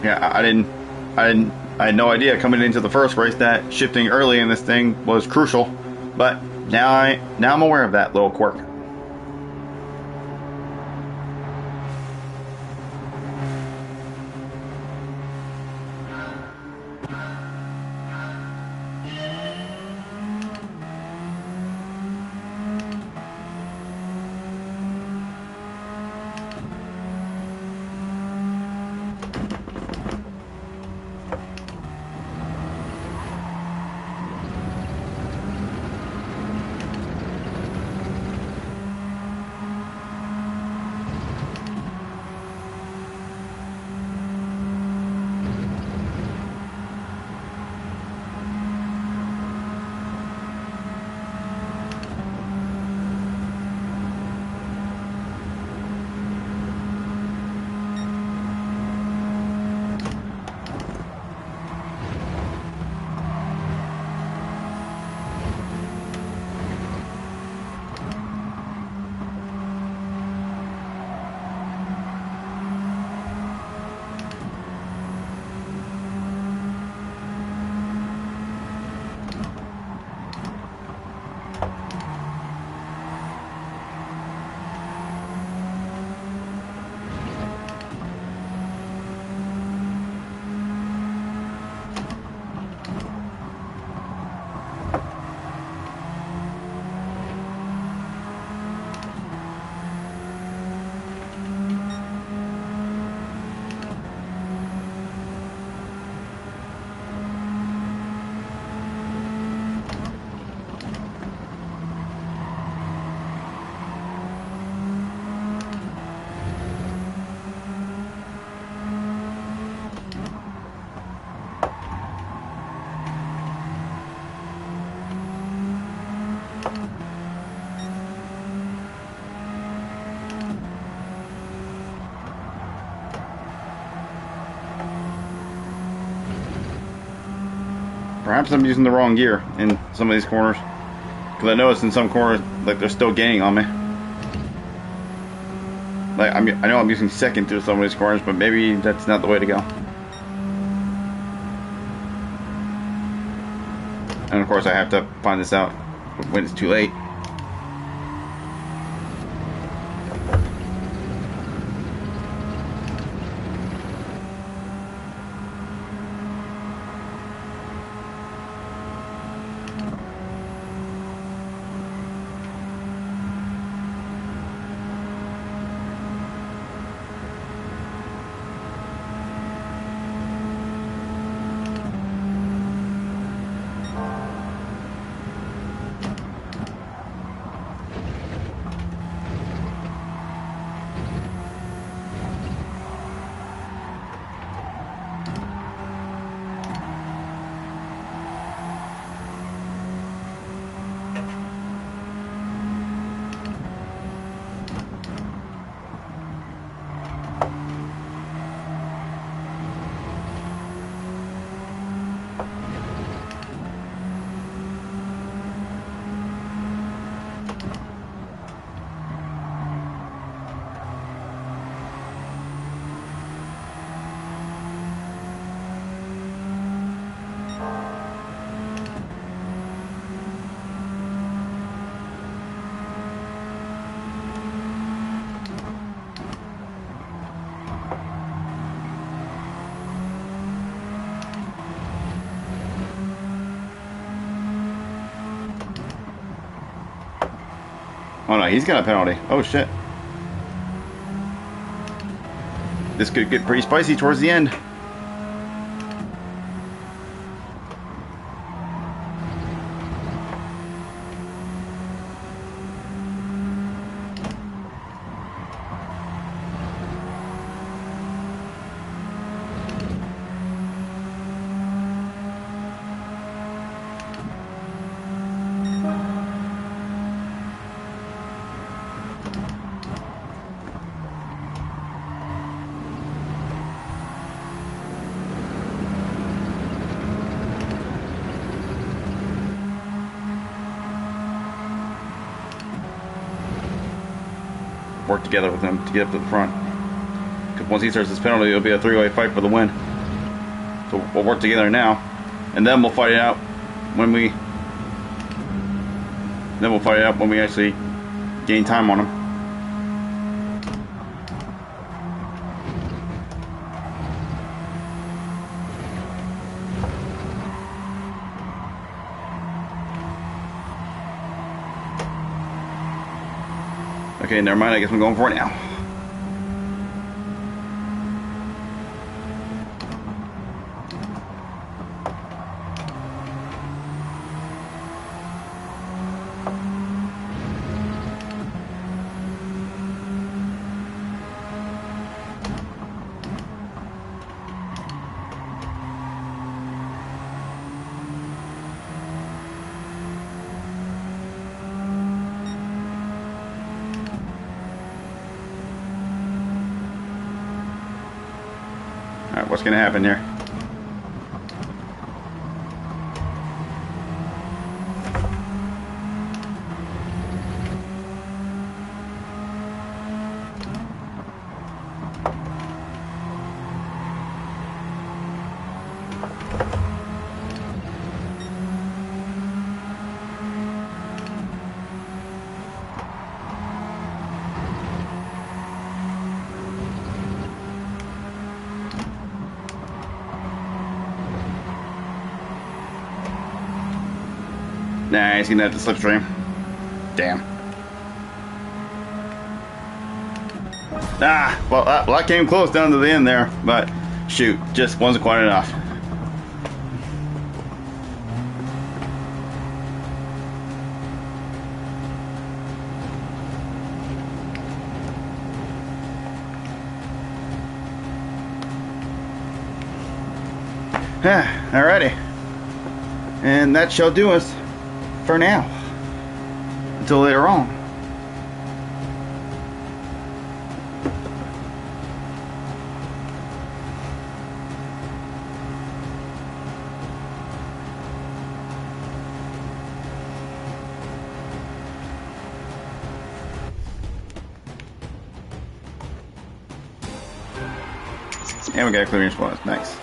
Yeah, I had no idea coming into the first race that shifting early in this thing was crucial, but now I'm aware of that little quirk. Perhaps I'm using the wrong gear in some of these corners. Because I noticed in some corners, like, they're still gaining on me. Like, I know I'm using second through some of these corners, but maybe that's not the way to go. And of course I have to find this out when it's too late. Oh no, he's got a penalty. Oh shit. This could get pretty spicy towards the end. Work together with him to get up to the front. Because once he starts his penalty, it'll be a three-way fight for the win. So we'll work together now, and then we'll fight it out when we. Then we'll fight it out when we actually gain time on him. Okay, never mind. I guess I'm going for it now. Alright, what's gonna happen here? Nah, he's gonna have to slipstream. Damn. Ah, well, I came close down to the end there, but shoot, just wasn't quite enough. Alrighty. And that shall do us for now. Until later on. And we got a clearance bonus. Nice.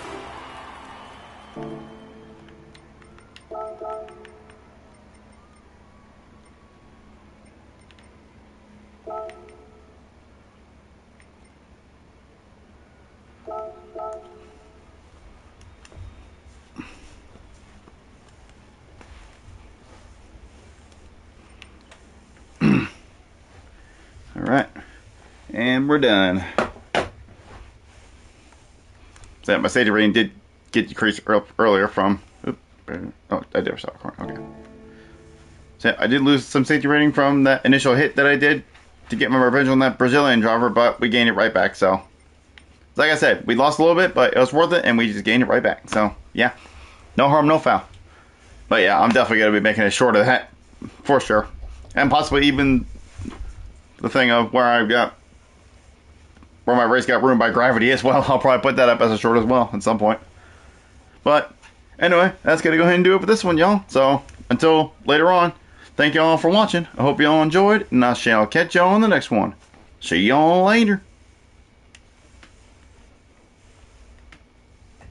Alright. And we're done. So my safety rating did get decreased earlier from... Oops, oh, I did stop recording. Okay. So I did lose some safety rating from that initial hit that I did to get my revenge on that Brazilian driver, but we gained it right back. So, like I said, we lost a little bit, but it was worth it, and we just gained it right back. So, yeah. No harm, no foul. But yeah, I'm definitely going to be making it short of that, for sure. And possibly even the thing of where my race got ruined by gravity as well. I'll probably put that up as a short as well at some point. But anyway, that's going to go ahead and do it for this one, y'all. So until later on, thank y'all for watching. I hope y'all enjoyed, and I shall catch y'all on the next one. See y'all later.